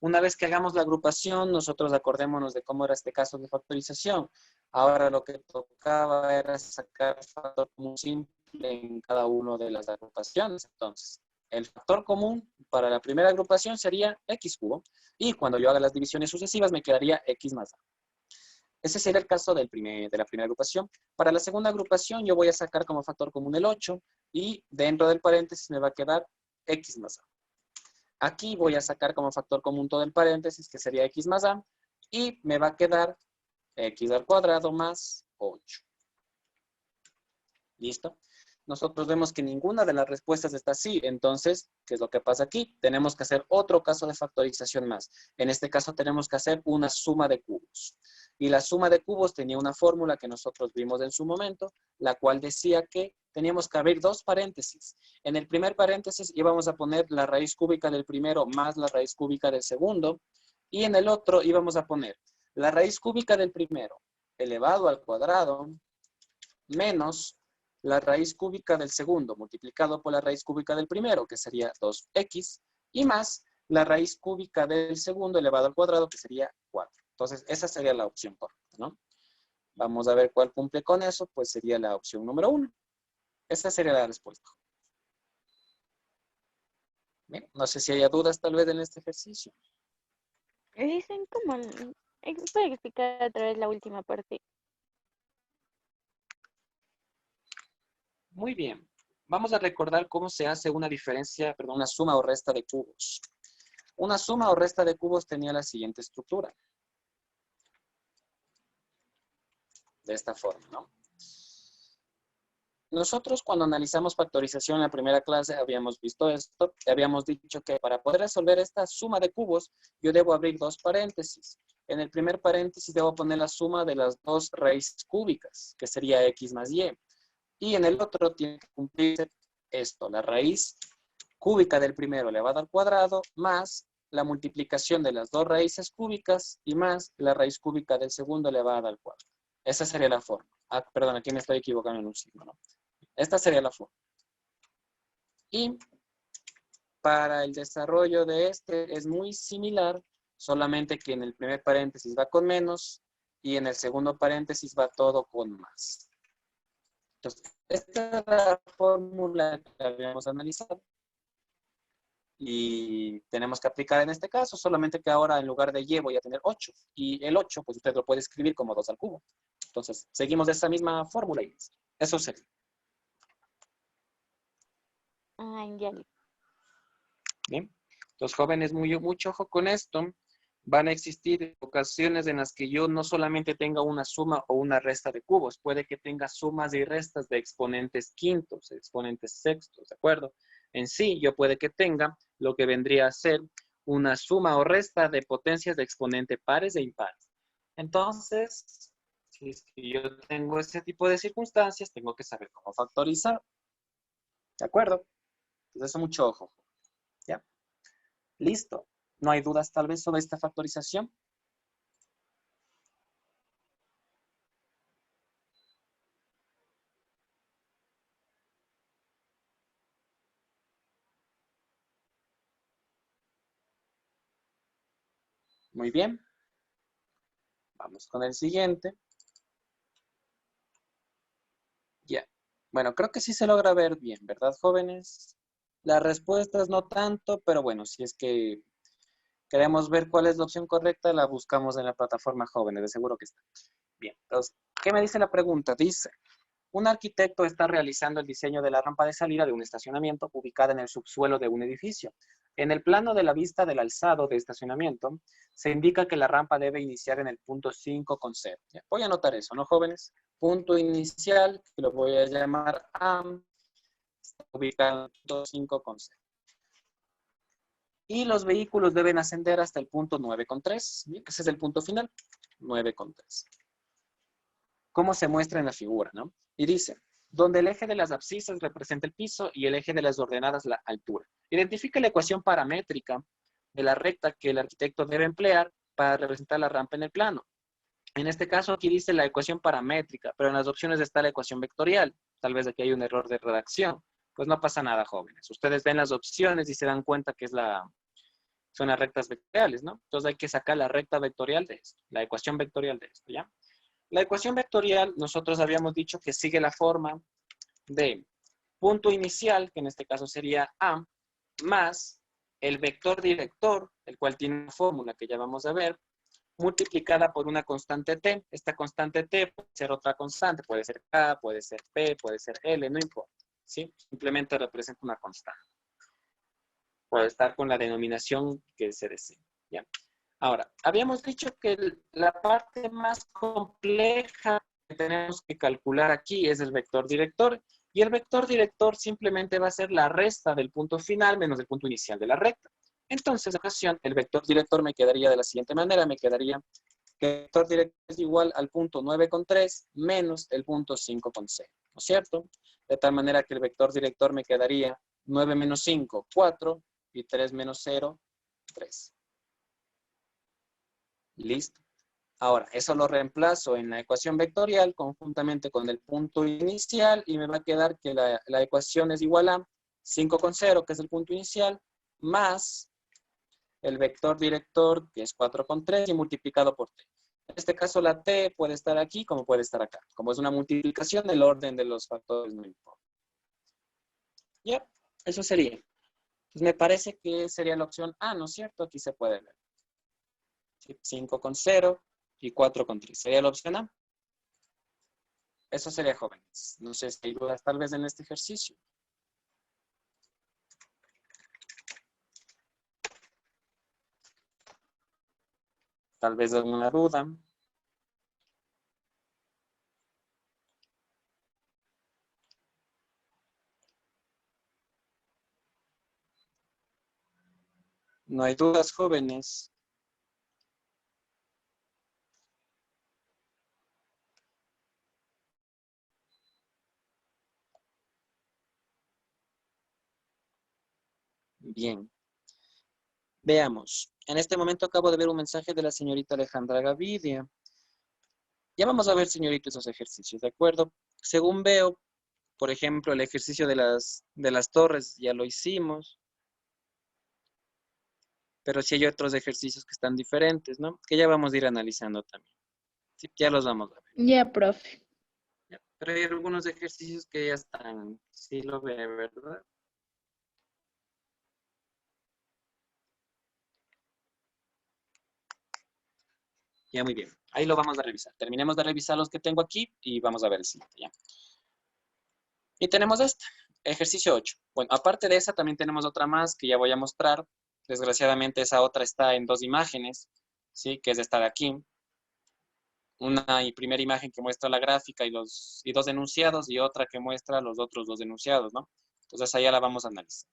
S1: Una vez que hagamos la agrupación, nosotros acordémonos de cómo era este caso de factorización. Ahora lo que tocaba era sacar factor común simple en cada una de las agrupaciones. Entonces, el factor común para la primera agrupación sería x cubo. Y cuando yo haga las divisiones sucesivas, me quedaría x más a. Ese sería el caso de la primera agrupación. Para la segunda agrupación, yo voy a sacar como factor común el 8. Y dentro del paréntesis me va a quedar x más a. Aquí voy a sacar como factor común todo el paréntesis, que sería x más a, y me va a quedar x al cuadrado más 8. ¿Listo? Nosotros vemos que ninguna de las respuestas está así. Entonces, ¿qué es lo que pasa aquí? Tenemos que hacer otro caso de factorización más. En este caso tenemos que hacer una suma de cubos. Y la suma de cubos tenía una fórmula que nosotros vimos en su momento, la cual decía que teníamos que abrir dos paréntesis. En el primer paréntesis íbamos a poner la raíz cúbica del primero más la raíz cúbica del segundo. Y en el otro íbamos a poner la raíz cúbica del primero elevado al cuadrado menos la raíz cúbica del segundo multiplicado por la raíz cúbica del primero, que sería 2x, y más la raíz cúbica del segundo elevado al cuadrado, que sería 4. Entonces, esa sería la opción correcta, ¿no? Vamos a ver cuál cumple con eso, pues sería la opción número 1. Esa sería la respuesta. Bien, no sé si haya dudas tal vez en este ejercicio.
S2: Dicen cómo. ¿Puede explicar otra vez la última parte?
S1: Muy bien. Vamos a recordar cómo se hace una suma o resta de cubos. Una suma o resta de cubos tenía la siguiente estructura. De esta forma, ¿no? Nosotros cuando analizamos factorización en la primera clase habíamos visto esto, habíamos dicho que para poder resolver esta suma de cubos, yo debo abrir dos paréntesis. En el primer paréntesis debo poner la suma de las dos raíces cúbicas, que sería x más y. Y en el otro tiene que cumplirse esto, la raíz cúbica del primero elevado al cuadrado, más la multiplicación de las dos raíces cúbicas y más la raíz cúbica del segundo elevada al cuadrado. Esa sería la forma. Ah, perdón, aquí me estoy equivocando en un signo, ¿no? Esta sería la forma. Y para el desarrollo de este es muy similar, solamente que en el primer paréntesis va con menos y en el segundo paréntesis va todo con más. Entonces, esta es la fórmula que habíamos analizado. Y tenemos que aplicar en este caso, solamente que ahora en lugar de y voy a tener 8. Y el 8, pues usted lo puede escribir como 2 al cubo. Entonces, seguimos de esa misma fórmula y eso sería.
S2: Ya.
S1: Bien. Los jóvenes, mucho ojo con esto. Van a existir ocasiones en las que yo no solamente tenga una suma o una resta de cubos, puede que tenga sumas y restas de exponentes quintos, exponentes sextos, ¿de acuerdo? En sí, yo puede que tenga lo que vendría a ser una suma o resta de potencias de exponente pares e impares. Entonces, si yo tengo ese tipo de circunstancias, tengo que saber cómo factorizar. ¿De acuerdo? Entonces, mucho ojo. ¿Ya? Listo. ¿No hay dudas tal vez sobre esta factorización? Muy bien. Vamos con el siguiente. Ya. Bueno, creo que sí se logra ver bien, ¿verdad, jóvenes? Las respuestas no tanto, pero bueno, si es que queremos ver cuál es la opción correcta, la buscamos en la plataforma Jóvenes, de seguro que está. Bien. Bien, entonces, ¿qué me dice la pregunta? Dice, un arquitecto está realizando el diseño de la rampa de salida de un estacionamiento ubicada en el subsuelo de un edificio. En el plano de la vista del alzado de estacionamiento, se indica que la rampa debe iniciar en el punto 5 con 0. Voy a anotar eso, ¿no, jóvenes? Punto inicial, que lo voy a llamar A, está ubicado en el punto 5 con 0. Y los vehículos deben ascender hasta el punto 9 con 3. Bien, ese es el punto final, 9 con 3. ¿Cómo se muestra en la figura, no? Y dice, donde el eje de las abscisas representa el piso y el eje de las ordenadas la altura. Identifica la ecuación paramétrica de la recta que el arquitecto debe emplear para representar la rampa en el plano. En este caso aquí dice la ecuación paramétrica, pero en las opciones está la ecuación vectorial. Tal vez aquí hay un error de redacción. Pues no pasa nada, jóvenes. Ustedes ven las opciones y se dan cuenta que son las rectas vectoriales, ¿no? Entonces hay que sacar la recta vectorial de esto, la ecuación vectorial de esto, ¿ya? La ecuación vectorial, nosotros habíamos dicho que sigue la forma de punto inicial, que en este caso sería A, más el vector director, el cual tiene una fórmula que ya vamos a ver, multiplicada por una constante t. Esta constante t puede ser otra constante, puede ser k, puede ser p, puede ser l, no importa, ¿sí? Simplemente representa una constante. Puede estar con la denominación que se desee, ¿ya? Ahora, habíamos dicho que la parte más compleja que tenemos que calcular aquí es el vector director, y el vector director simplemente va a ser la resta del punto final menos el punto inicial de la recta. Entonces, en ocasión, el vector director me quedaría de la siguiente manera, me quedaría que el vector director es igual al punto 9 con 3 menos el punto 5 con 6, ¿no es cierto? De tal manera que el vector director me quedaría 9 menos 5, 4, y 3 menos 0, 3. Listo. Ahora, eso lo reemplazo en la ecuación vectorial conjuntamente con el punto inicial y me va a quedar que la ecuación es igual a 5 con 0, que es el punto inicial, más el vector director, que es 4 con 3, y multiplicado por t. En este caso, la t puede estar aquí como puede estar acá. Como es una multiplicación, el orden de los factores no importa. Ya, eso sería. Entonces, me parece que sería la opción A, ¿no es cierto? Aquí se puede ver. 5 con 0 y 4 con 3. ¿Sería la opción A? Eso sería, jóvenes. No sé si hay dudas tal vez en este ejercicio. Tal vez alguna duda. No hay dudas, jóvenes. Bien. Veamos. En este momento acabo de ver un mensaje de la señorita Alejandra Gavidia. Ya vamos a ver, señorita, esos ejercicios, ¿de acuerdo? Según veo, por ejemplo, el ejercicio de las torres ya lo hicimos. Pero sí hay otros ejercicios que están diferentes, ¿no? Que ya vamos a ir analizando también. Sí, ya los vamos a ver.
S4: Ya, profe.
S1: Ya, pero hay algunos ejercicios que ya están, sí lo ve, ¿verdad? Ya, muy bien. Ahí lo vamos a revisar. Terminemos de revisar los que tengo aquí y vamos a ver el siguiente, ¿ya? Y tenemos este, ejercicio 8. Bueno, aparte de esa también tenemos otra más que ya voy a mostrar. Desgraciadamente esa otra está en dos imágenes, ¿sí? Que es esta de aquí. Una primera imagen que muestra la gráfica y dos enunciados y otra que muestra los otros dos enunciados, ¿no? Entonces allá la vamos a analizar.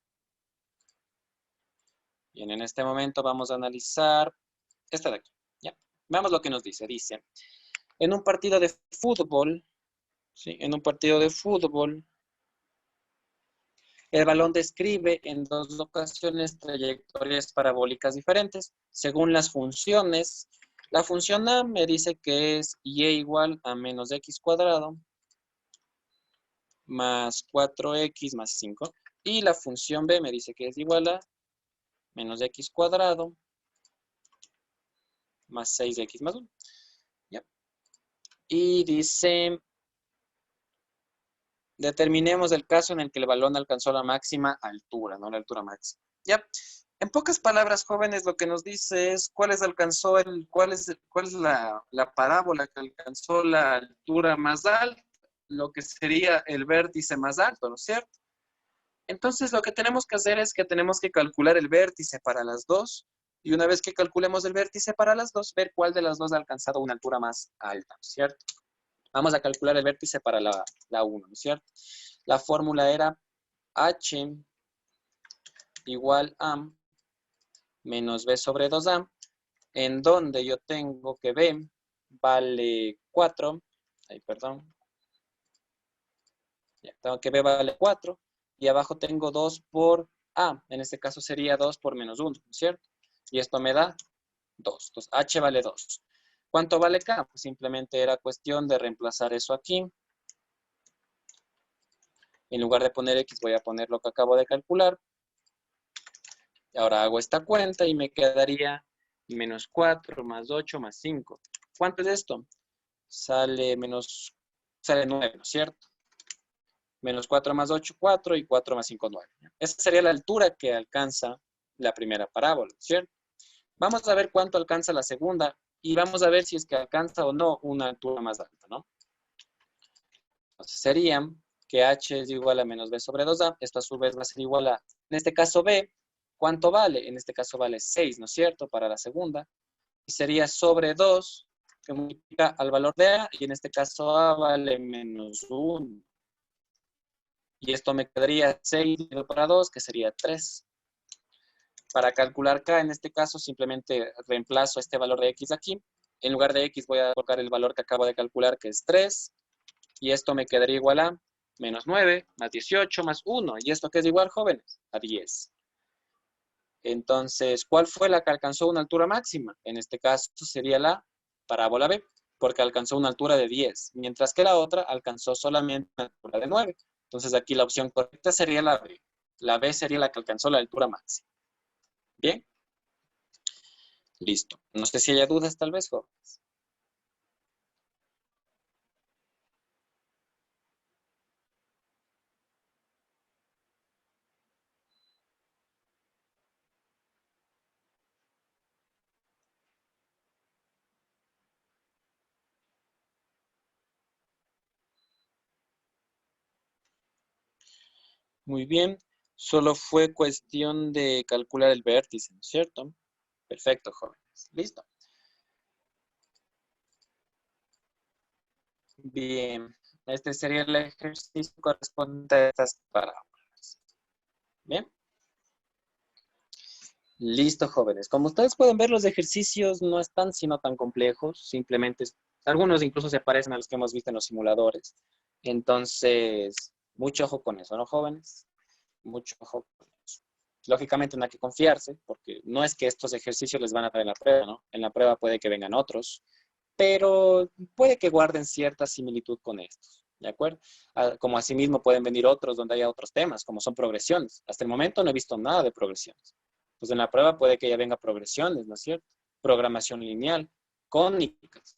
S1: Bien, en este momento vamos a analizar esta de aquí, ¿ya? Veamos lo que nos dice. Dice, en un partido de fútbol, ¿sí? En un partido de fútbol, el balón describe en dos ocasiones trayectorias parabólicas diferentes según las funciones. La función A me dice que es y igual a menos x cuadrado más 4x más 5. Y la función B me dice que es igual a menos x cuadrado más 6x más 1. ¿Ya? Y dice, determinemos el caso en el que el balón alcanzó la máxima altura, ¿no? La altura máxima. ¿Ya? En pocas palabras, jóvenes, lo que nos dice es cuál es la parábola que alcanzó la altura más alta, lo que sería el vértice más alto, ¿no es cierto? Entonces, lo que tenemos que hacer es que tenemos que calcular el vértice para las dos, y una vez que calculemos el vértice para las dos, ver cuál de las dos ha alcanzado una altura más alta, ¿no es cierto? Vamos a calcular el vértice para la 1, ¿no es cierto? La fórmula era h igual a menos b sobre 2a, en donde yo tengo que b vale 4, tengo que b vale 4, y abajo tengo 2 por a, en este caso sería 2 por menos 1, ¿no es cierto? Y esto me da 2, entonces h vale 2. ¿Cuánto vale k? Pues simplemente era cuestión de reemplazar eso aquí. En lugar de poner x voy a poner lo que acabo de calcular. Y ahora hago esta cuenta y me quedaría menos 4 más 8 más 5. ¿Cuánto es esto? Sale 9, ¿no es cierto? Menos 4 más 8, 4 y 4 más 5, 9. Esa sería la altura que alcanza la primera parábola, ¿cierto? Vamos a ver cuánto alcanza la segunda y vamos a ver si es que alcanza o no una altura más alta, ¿no? Entonces sería que h es igual a menos b sobre 2a. Esto a su vez va a ser igual a, en este caso b, ¿cuánto vale? En este caso vale 6, ¿no es cierto? Para la segunda. Y sería sobre 2, que multiplica al valor de a, y en este caso a vale menos 1. Y esto me quedaría 6 dividido por 2, que sería 3. Para calcular k, en este caso, simplemente reemplazo este valor de x aquí. En lugar de x voy a colocar el valor que acabo de calcular, que es 3. Y esto me quedaría igual a menos 9 más 18 más 1. ¿Y esto qué es igual, jóvenes? A 10. Entonces, ¿cuál fue la que alcanzó una altura máxima? En este caso sería la parábola B, porque alcanzó una altura de 10, mientras que la otra alcanzó solamente una altura de 9. Entonces, aquí la opción correcta sería la B. La B sería la que alcanzó la altura máxima. ¿Bien? Listo. No sé si haya dudas, tal vez, jóvenes. Muy bien. Solo fue cuestión de calcular el vértice, ¿no es cierto? Perfecto, jóvenes. Listo. Bien. Este sería el ejercicio correspondiente a estas parábolas. Bien. Listo, jóvenes. Como ustedes pueden ver, los ejercicios no están sino tan complejos. Simplemente, algunos incluso se parecen a los que hemos visto en los simuladores. Entonces, mucho ojo con eso, ¿no, jóvenes? Mucho ojo con eso. Lógicamente no hay que confiarse, porque no es que estos ejercicios les van a dar en la prueba, ¿no? En la prueba puede que vengan otros, pero puede que guarden cierta similitud con estos, ¿de acuerdo? Como asimismo pueden venir otros donde haya otros temas, como son progresiones. Hasta el momento no he visto nada de progresiones. Pues en la prueba puede que ya venga progresiones, ¿no es cierto? Programación lineal, cónicas.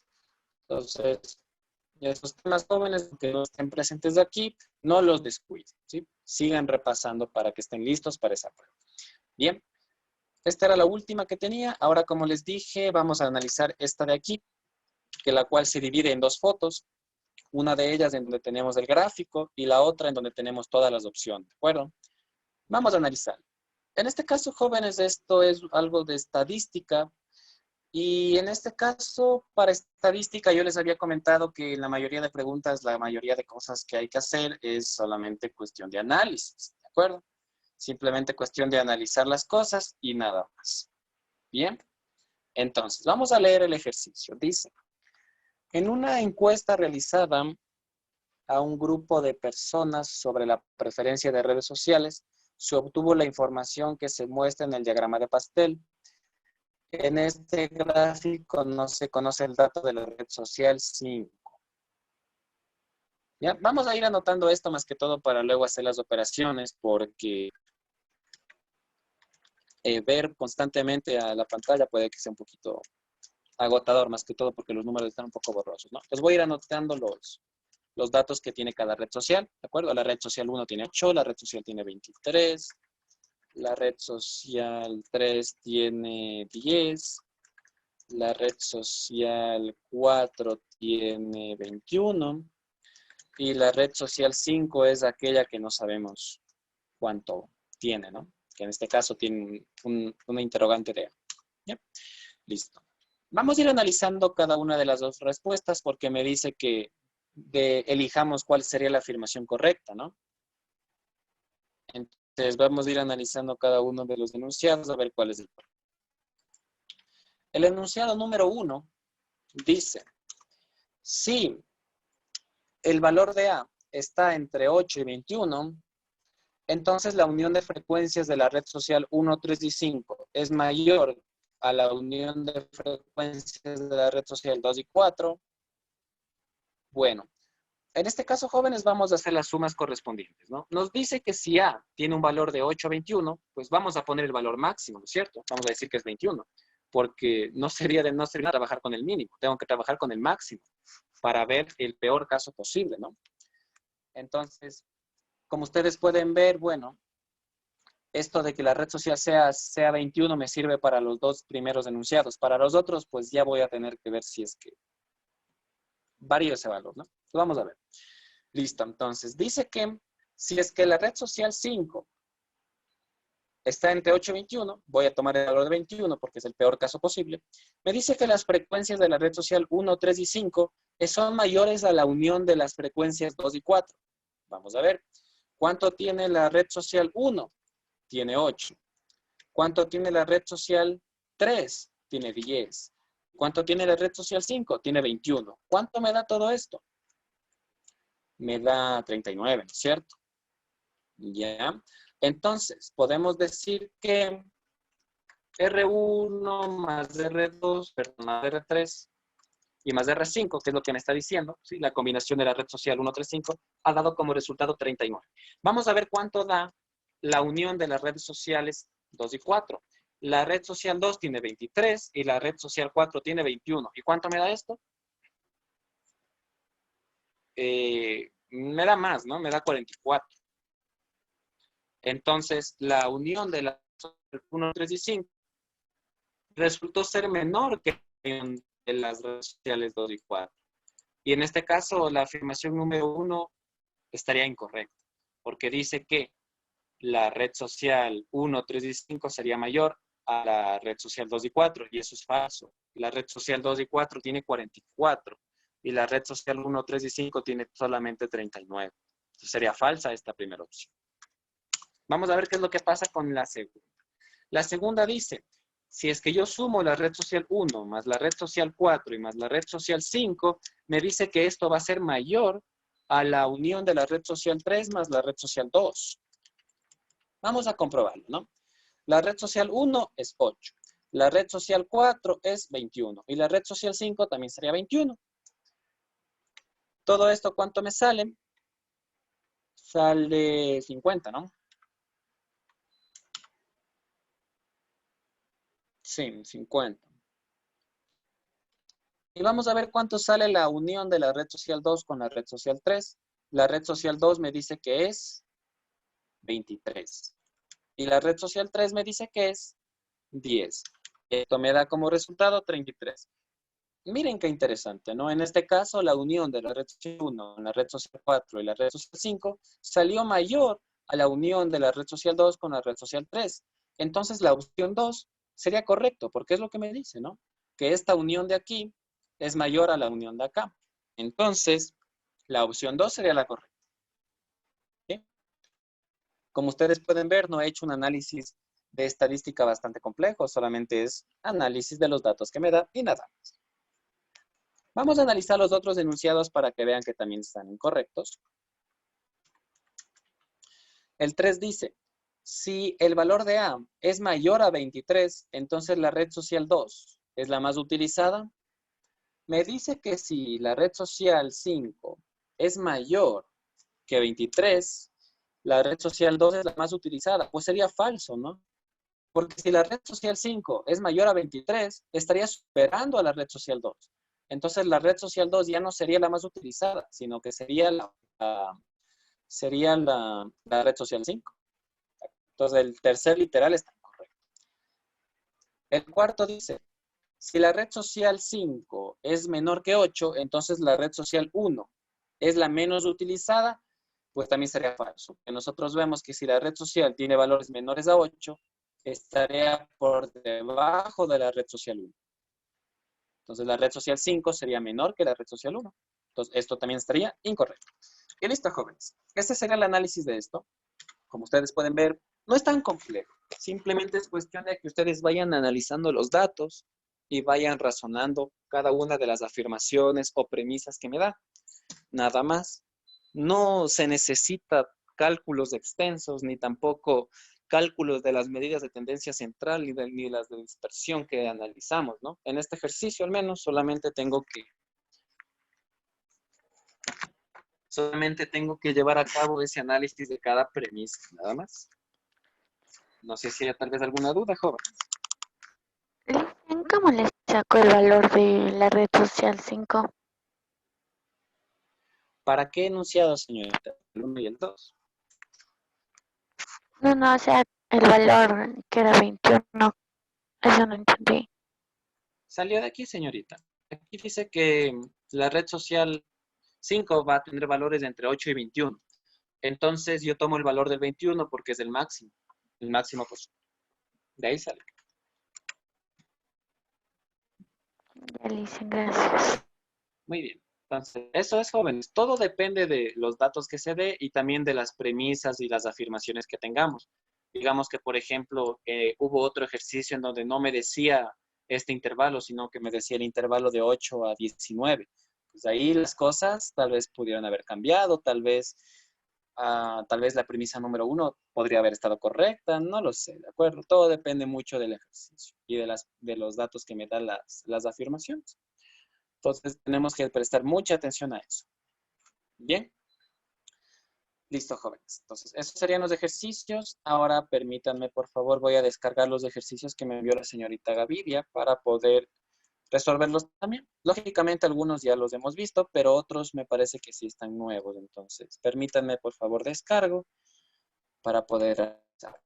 S1: Entonces, esos temas jóvenes que no estén presentes de aquí, no los descuiden, ¿sí? Sigan repasando para que estén listos para esa prueba. Bien, esta era la última que tenía. Ahora, como les dije, vamos a analizar esta de aquí, que la cual se divide en dos fotos. Una de ellas en donde tenemos el gráfico y la otra en donde tenemos todas las opciones, ¿de acuerdo? Vamos a analizar. En este caso, jóvenes, esto es algo de estadística. Y en este caso, para estadística, yo les había comentado que en la mayoría de preguntas, la mayoría de cosas que hay que hacer es solamente cuestión de análisis, ¿de acuerdo? Simplemente cuestión de analizar las cosas y nada más. Bien, entonces, vamos a leer el ejercicio. Dice, en una encuesta realizada a un grupo de personas sobre la preferencia de redes sociales, se obtuvo la información que se muestra en el diagrama de pastel. En este gráfico no se conoce el dato de la red social 5. ¿Ya? Vamos a ir anotando esto más que todo para luego hacer las operaciones, porque ver constantemente a la pantalla puede que sea un poquito agotador, más que todo porque los números están un poco borrosos, ¿no? Entonces voy a ir anotando los datos que tiene cada red social, ¿de acuerdo? La red social 1 tiene 8, la red social tiene 23, La red social 3 tiene 10. La red social 4 tiene 21. Y la red social 5 es aquella que no sabemos cuánto tiene, ¿no? Que en este caso tiene una interrogante de A. ¿Ya? Listo. Vamos a ir analizando cada una de las dos respuestas porque me dice que elijamos cuál sería la afirmación correcta, ¿no? Entonces vamos a ir analizando cada uno de los enunciados a ver cuál es el correcto. El enunciado número 1 dice, si el valor de A está entre 8 y 21, entonces la unión de frecuencias de la red social 1, 3 y 5 es mayor a la unión de frecuencias de la red social 2 y 4. Bueno, en este caso, jóvenes, vamos a hacer las sumas correspondientes, ¿no? Nos dice que si A tiene un valor de 8 a 21, pues vamos a poner el valor máximo, ¿no es cierto? Vamos a decir que es 21, porque no sería trabajar con el mínimo, tengo que trabajar con el máximo para ver el peor caso posible, ¿no? Entonces, como ustedes pueden ver, bueno, esto de que la red social sea 21 me sirve para los dos primeros enunciados. Para los otros, pues ya voy a tener que ver si es que varía ese valor, ¿no? Pues vamos a ver. Listo, entonces, dice que si es que la red social 5 está entre 8 y 21, voy a tomar el valor de 21 porque es el peor caso posible. Me dice que las frecuencias de la red social 1, 3 y 5 son mayores a la unión de las frecuencias 2 y 4. Vamos a ver. ¿Cuánto tiene la red social 1? Tiene 8. ¿Cuánto tiene la red social 3? Tiene 10. ¿Cuánto tiene la red social 5? Tiene 21. ¿Cuánto me da todo esto? Me da 39, ¿no es cierto? Ya. Entonces, podemos decir que R1 más R2, perdón, más R3 y más R5, que es lo que me está diciendo, ¿sí? La combinación de la red social 1, 3, 5 ha dado como resultado 39. Vamos a ver cuánto da la unión de las redes sociales 2 y 4. La red social 2 tiene 23 y la red social 4 tiene 21. ¿Y cuánto me da esto? Me da más, ¿no? Me da 44. Entonces, la unión de las 1, 3 y 5 resultó ser menor que la unión de las redes sociales 2 y 4. Y en este caso, la afirmación número 1 estaría incorrecta, porque dice que la red social 1, 3 y 5 sería mayor a la red social 2 y 4, y eso es falso. La red social 2 y 4 tiene 44, y la red social 1, 3 y 5 tiene solamente 39. Entonces sería falsa esta primera opción. Vamos a ver qué es lo que pasa con la segunda. La segunda dice, si es que yo sumo la red social 1 más la red social 4 y más la red social 5, me dice que esto va a ser mayor a la unión de la red social 3 más la red social 2. Vamos a comprobarlo, ¿no? La red social 1 es 8. La red social 4 es 21. Y la red social 5 también sería 21. Todo esto, ¿cuánto me sale? Sale 50, ¿no? Sí, 50. Y vamos a ver cuánto sale la unión de la red social 2 con la red social 3. La red social 2 me dice que es 23. Y la red social 3 me dice que es 10. Esto me da como resultado 33. Miren qué interesante, ¿no? En este caso, la unión de la red social 1 con la red social 4 y la red social 5 salió mayor a la unión de la red social 2 con la red social 3. Entonces, la opción 2 sería correcto, porque es lo que me dice, ¿no? Que esta unión de aquí es mayor a la unión de acá. Entonces, la opción 2 sería la correcta. ¿Sí? Como ustedes pueden ver, no he hecho un análisis de estadística bastante complejo, solamente es análisis de los datos que me da y nada más. Vamos a analizar los otros enunciados para que vean que también están incorrectos. El 3 dice, si el valor de A es mayor a 23, entonces la red social 2 es la más utilizada. Me dice que si la red social 5 es mayor que 23, la red social 2 es la más utilizada. Pues sería falso, ¿no? Porque si la red social 5 es mayor a 23, estaría superando a la red social 2. Entonces la red social 2 ya no sería la más utilizada, sino que sería la red social 5. Entonces, el tercer literal está incorrecto. El cuarto dice, si la red social 5 es menor que 8, entonces la red social 1 es la menos utilizada, pues también sería falso. Nosotros vemos que si la red social tiene valores menores a 8, estaría por debajo de la red social 1. Entonces la red social 5 sería menor que la red social 1. Entonces esto también estaría incorrecto. Y listo, jóvenes. Este sería el análisis de esto. Como ustedes pueden ver, no es tan complejo. Simplemente es cuestión de que ustedes vayan analizando los datos y vayan razonando cada una de las afirmaciones o premisas que me da. Nada más. No se necesita cálculos extensos, ni tampoco cálculos de las medidas de tendencia central, ni las de dispersión que analizamos, ¿no? En este ejercicio, al menos, solamente tengo que llevar a cabo ese análisis de cada premisa, nada más. No sé si hay tal vez alguna duda, joven.
S2: ¿Cómo les saco el valor de la red social 5?
S1: ¿Para qué enunciado, señorita? El 1 y el 2.
S2: No, o sea, el valor que era 21, eso no entendí.
S1: Salió de aquí, señorita. Aquí dice que la red social 5 va a tener valores entre 8 y 21. Entonces yo tomo el valor del 21 porque es el máximo posible. De ahí sale.
S2: Ya le hice, gracias.
S1: Muy bien. Entonces, eso es, jóvenes. Todo depende de los datos que se dé y también de las premisas y las afirmaciones que tengamos. Digamos que, por ejemplo, hubo otro ejercicio en donde no me decía este intervalo, sino que me decía el intervalo de 8 a 19. Pues ahí las cosas tal vez pudieran haber cambiado, tal vez la premisa número 1 podría haber estado correcta, no lo sé, ¿de acuerdo? Todo depende mucho del ejercicio y de los datos que me dan las afirmaciones. Entonces tenemos que prestar mucha atención a eso. Bien. Listo, jóvenes. Entonces, esos serían los ejercicios. Ahora permítanme, por favor, voy a descargar los ejercicios que me envió la señorita Gaviria para poder resolverlos también. Lógicamente, algunos ya los hemos visto, pero otros me parece que sí están nuevos. Entonces, permítanme, por favor, descargo para poder realizar.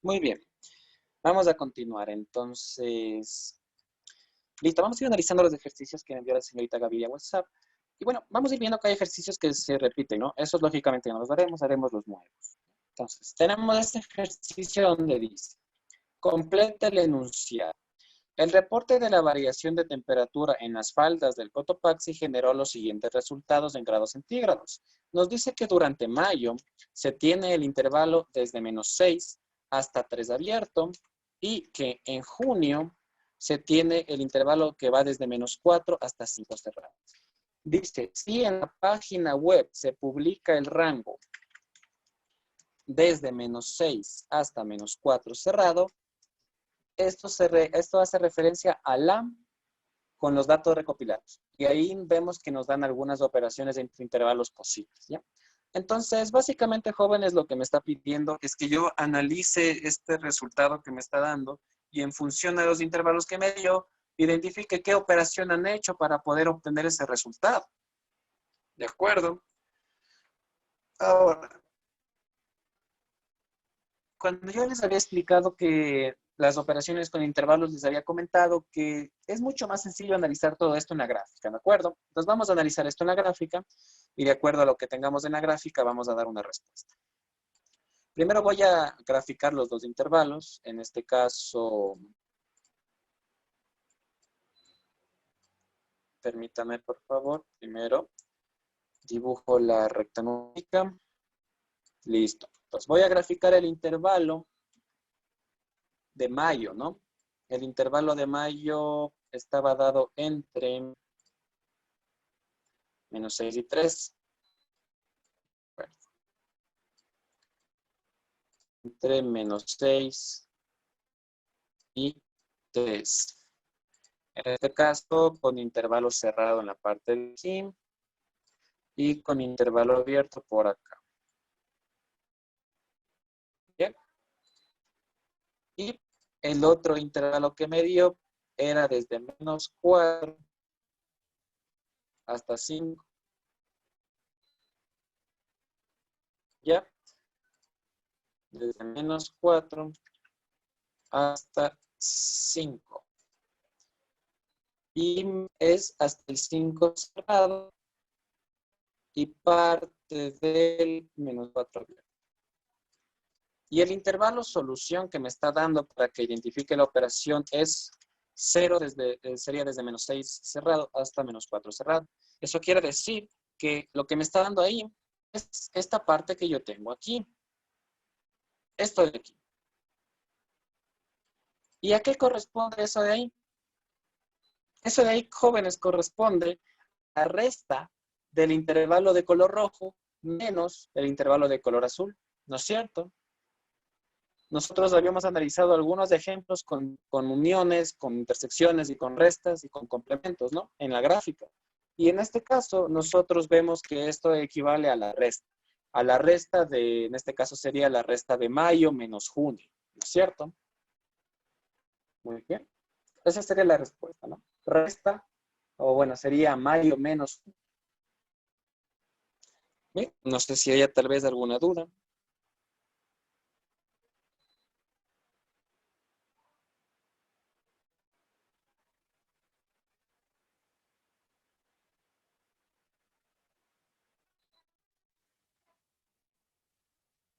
S1: Muy bien. Vamos a continuar. Entonces, listo. Vamos a ir analizando los ejercicios que me envió la señorita Gaviria a WhatsApp. Y bueno, vamos a ir viendo que hay ejercicios que se repiten, ¿no? Esos lógicamente no los haremos los nuevos. Entonces, tenemos este ejercicio donde dice, completa el enunciado. El reporte de la variación de temperatura en las faldas del Cotopaxi generó los siguientes resultados en grados centígrados. Nos dice que durante mayo se tiene el intervalo desde -6 hasta 3 abierto y que en junio se tiene el intervalo que va desde -4 hasta 5 cerrado. Dice, si en la página web se publica el rango desde -6 hasta -4 cerrado, esto hace referencia a LAM con los datos recopilados. Y ahí vemos que nos dan algunas operaciones entre intervalos posibles, ¿ya? Entonces, básicamente, jóvenes, lo que me está pidiendo es que yo analice este resultado que me está dando y en función de los intervalos que me dio, identifique qué operación han hecho para poder obtener ese resultado. ¿De acuerdo? Ahora, cuando yo les había explicado que las operaciones con intervalos les había comentado que es mucho más sencillo analizar todo esto en la gráfica, ¿de acuerdo? Entonces vamos a analizar esto en la gráfica y de acuerdo a lo que tengamos en la gráfica vamos a dar una respuesta. Primero voy a graficar los dos intervalos, en este caso, permítame por favor, primero dibujo la recta numérica, listo. Entonces voy a graficar el intervalo de mayo, ¿no? El intervalo de mayo estaba dado entre menos 6 y 3. Bueno, entre menos 6 y 3. En este caso, con intervalo cerrado en la parte de aquí y con intervalo abierto por acá. Bien. Y el otro intervalo que me dio era desde menos 4 hasta 5. ¿Ya? Desde menos 4 hasta 5. Y es hasta el 5 cerrado y parte del menos 4 abierto. Y el intervalo solución que me está dando para que identifique la operación es 0 sería desde menos 6 cerrado hasta menos 4 cerrado. Eso quiere decir que lo que me está dando ahí es esta parte que yo tengo aquí. Esto de aquí. ¿Y a qué corresponde eso de ahí? Eso de ahí, jóvenes, corresponde a la resta del intervalo de color rojo menos el intervalo de color azul, ¿no es cierto? Nosotros habíamos analizado algunos ejemplos con uniones, con intersecciones y con restas y con complementos, ¿no? En la gráfica. Y en este caso, nosotros vemos que esto equivale a la resta. A la resta de, en este caso sería la resta de mayo menos junio, ¿no es cierto? Muy bien. Esa sería la respuesta, ¿no? Resta, o bueno, sería mayo menos junio. Bien, no sé si haya tal vez alguna duda.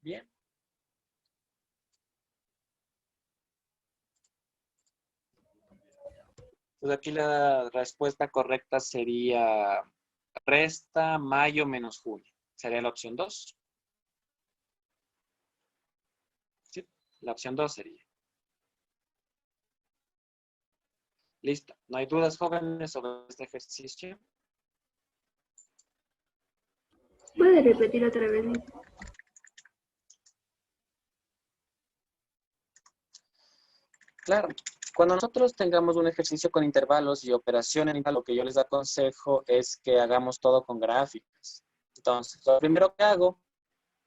S1: Bien. Entonces aquí la respuesta correcta sería resta mayo menos junio. Sería la opción 2. Sí, la opción 2 sería. Listo. ¿No hay dudas, jóvenes, sobre este ejercicio?
S4: ¿Puede repetir otra vez?
S1: Claro. Cuando nosotros tengamos un ejercicio con intervalos y operaciones, lo que yo les aconsejo es que hagamos todo con gráficas. Entonces, lo primero que hago,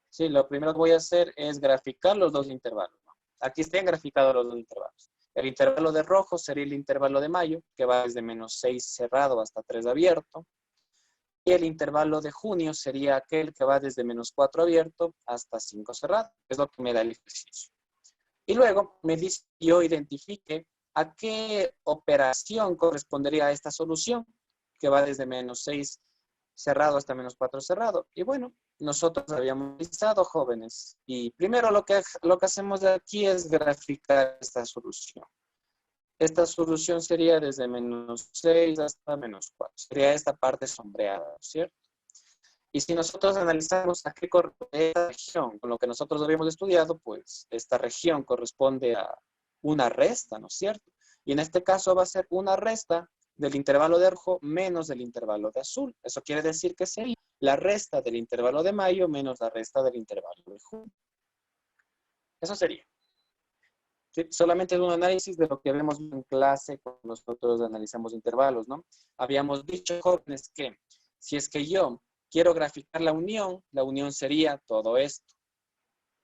S1: sí, lo primero que voy a hacer es graficar los dos intervalos, ¿no? Aquí están graficados los dos intervalos. El intervalo de rojo sería el intervalo de mayo, que va desde menos 6 cerrado hasta 3 abierto. Y el intervalo de junio sería aquel que va desde menos 4 abierto hasta 5 cerrado. Es lo que me da el ejercicio. Y luego me dice que yo identifique a qué operación correspondería a esta solución, que va desde menos 6 cerrado hasta menos 4 cerrado. Y bueno, nosotros habíamos realizado, jóvenes. Y primero lo que hacemos de aquí es graficar esta solución. Esta solución sería desde menos 6 hasta menos 4. Sería esta parte sombreada, ¿cierto? Y si nosotros analizamos a qué corresponde esta región, con lo que nosotros habíamos estudiado, pues esta región corresponde a una resta, ¿no es cierto? Y en este caso va a ser una resta del intervalo de rojo menos del intervalo de azul. Eso quiere decir que sería la resta del intervalo de mayo menos la resta del intervalo de junio. Eso sería. ¿Sí? Solamente es un análisis de lo que vemos en clase cuando nosotros analizamos intervalos, ¿no? Habíamos dicho, jóvenes, que si es que yo quiero graficar la unión sería todo esto,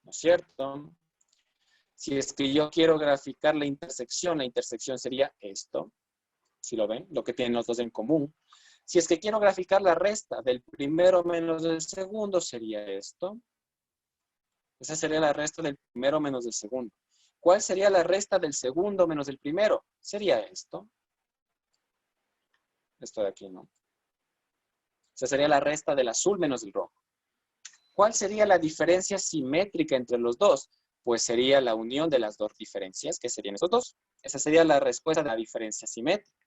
S1: ¿no es cierto? Si es que yo quiero graficar la intersección sería esto, si lo ven, lo que tienen los dos en común. Si es que quiero graficar la resta del primero menos del segundo, sería esto. Esa sería la resta del primero menos del segundo. ¿Cuál sería la resta del segundo menos el primero? Sería esto. Esto de aquí, ¿no? O sea, sería la resta del azul menos el rojo. ¿Cuál sería la diferencia simétrica entre los dos? Pues sería la unión de las dos diferencias, que serían esos dos. Esa sería la respuesta de la diferencia simétrica.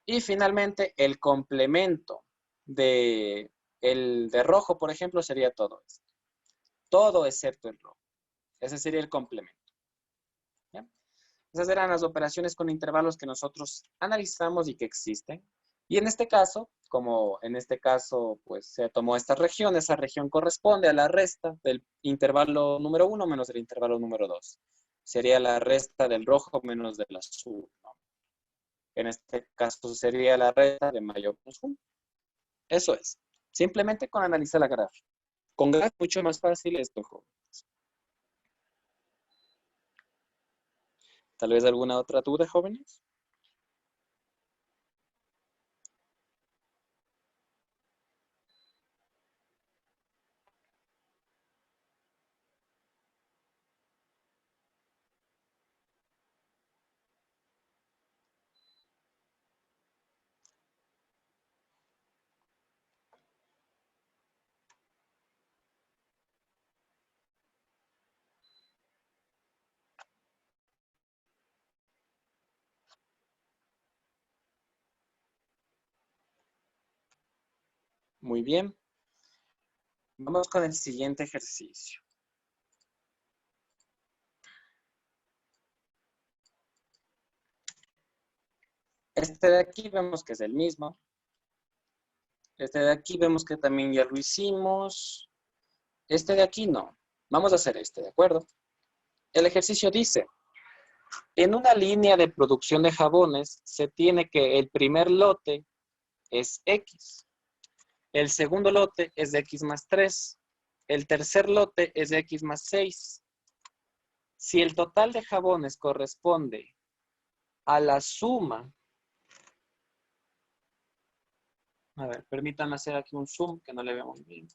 S1: Y finalmente, el complemento de rojo, por ejemplo, sería todo esto. Todo excepto el rojo. Ese sería el complemento. ¿Ya? Esas eran las operaciones con intervalos que nosotros analizamos y que existen. Y en este caso, como en este caso, pues se tomó esta región, esa región corresponde a la resta del intervalo número 1 menos el intervalo número 2. Sería la resta del rojo menos del azul, ¿no? En este caso sería la resta de mayor menos 1. Eso es. Simplemente con analizar la gráfica. Con gráfica mucho más fácil esto, jóvenes. ¿Tal vez alguna otra duda, jóvenes? Muy bien. Vamos con el siguiente ejercicio. Este de aquí vemos que es el mismo. Este de aquí vemos que también ya lo hicimos. Este de aquí no. Vamos a hacer este, ¿de acuerdo? El ejercicio dice, en una línea de producción de jabones se tiene que el primer lote es X. El segundo lote es de X más 3. El tercer lote es de X más 6. Si el total de jabones corresponde a la suma. A ver, permítanme hacer aquí un zoom que no le veo muy bien.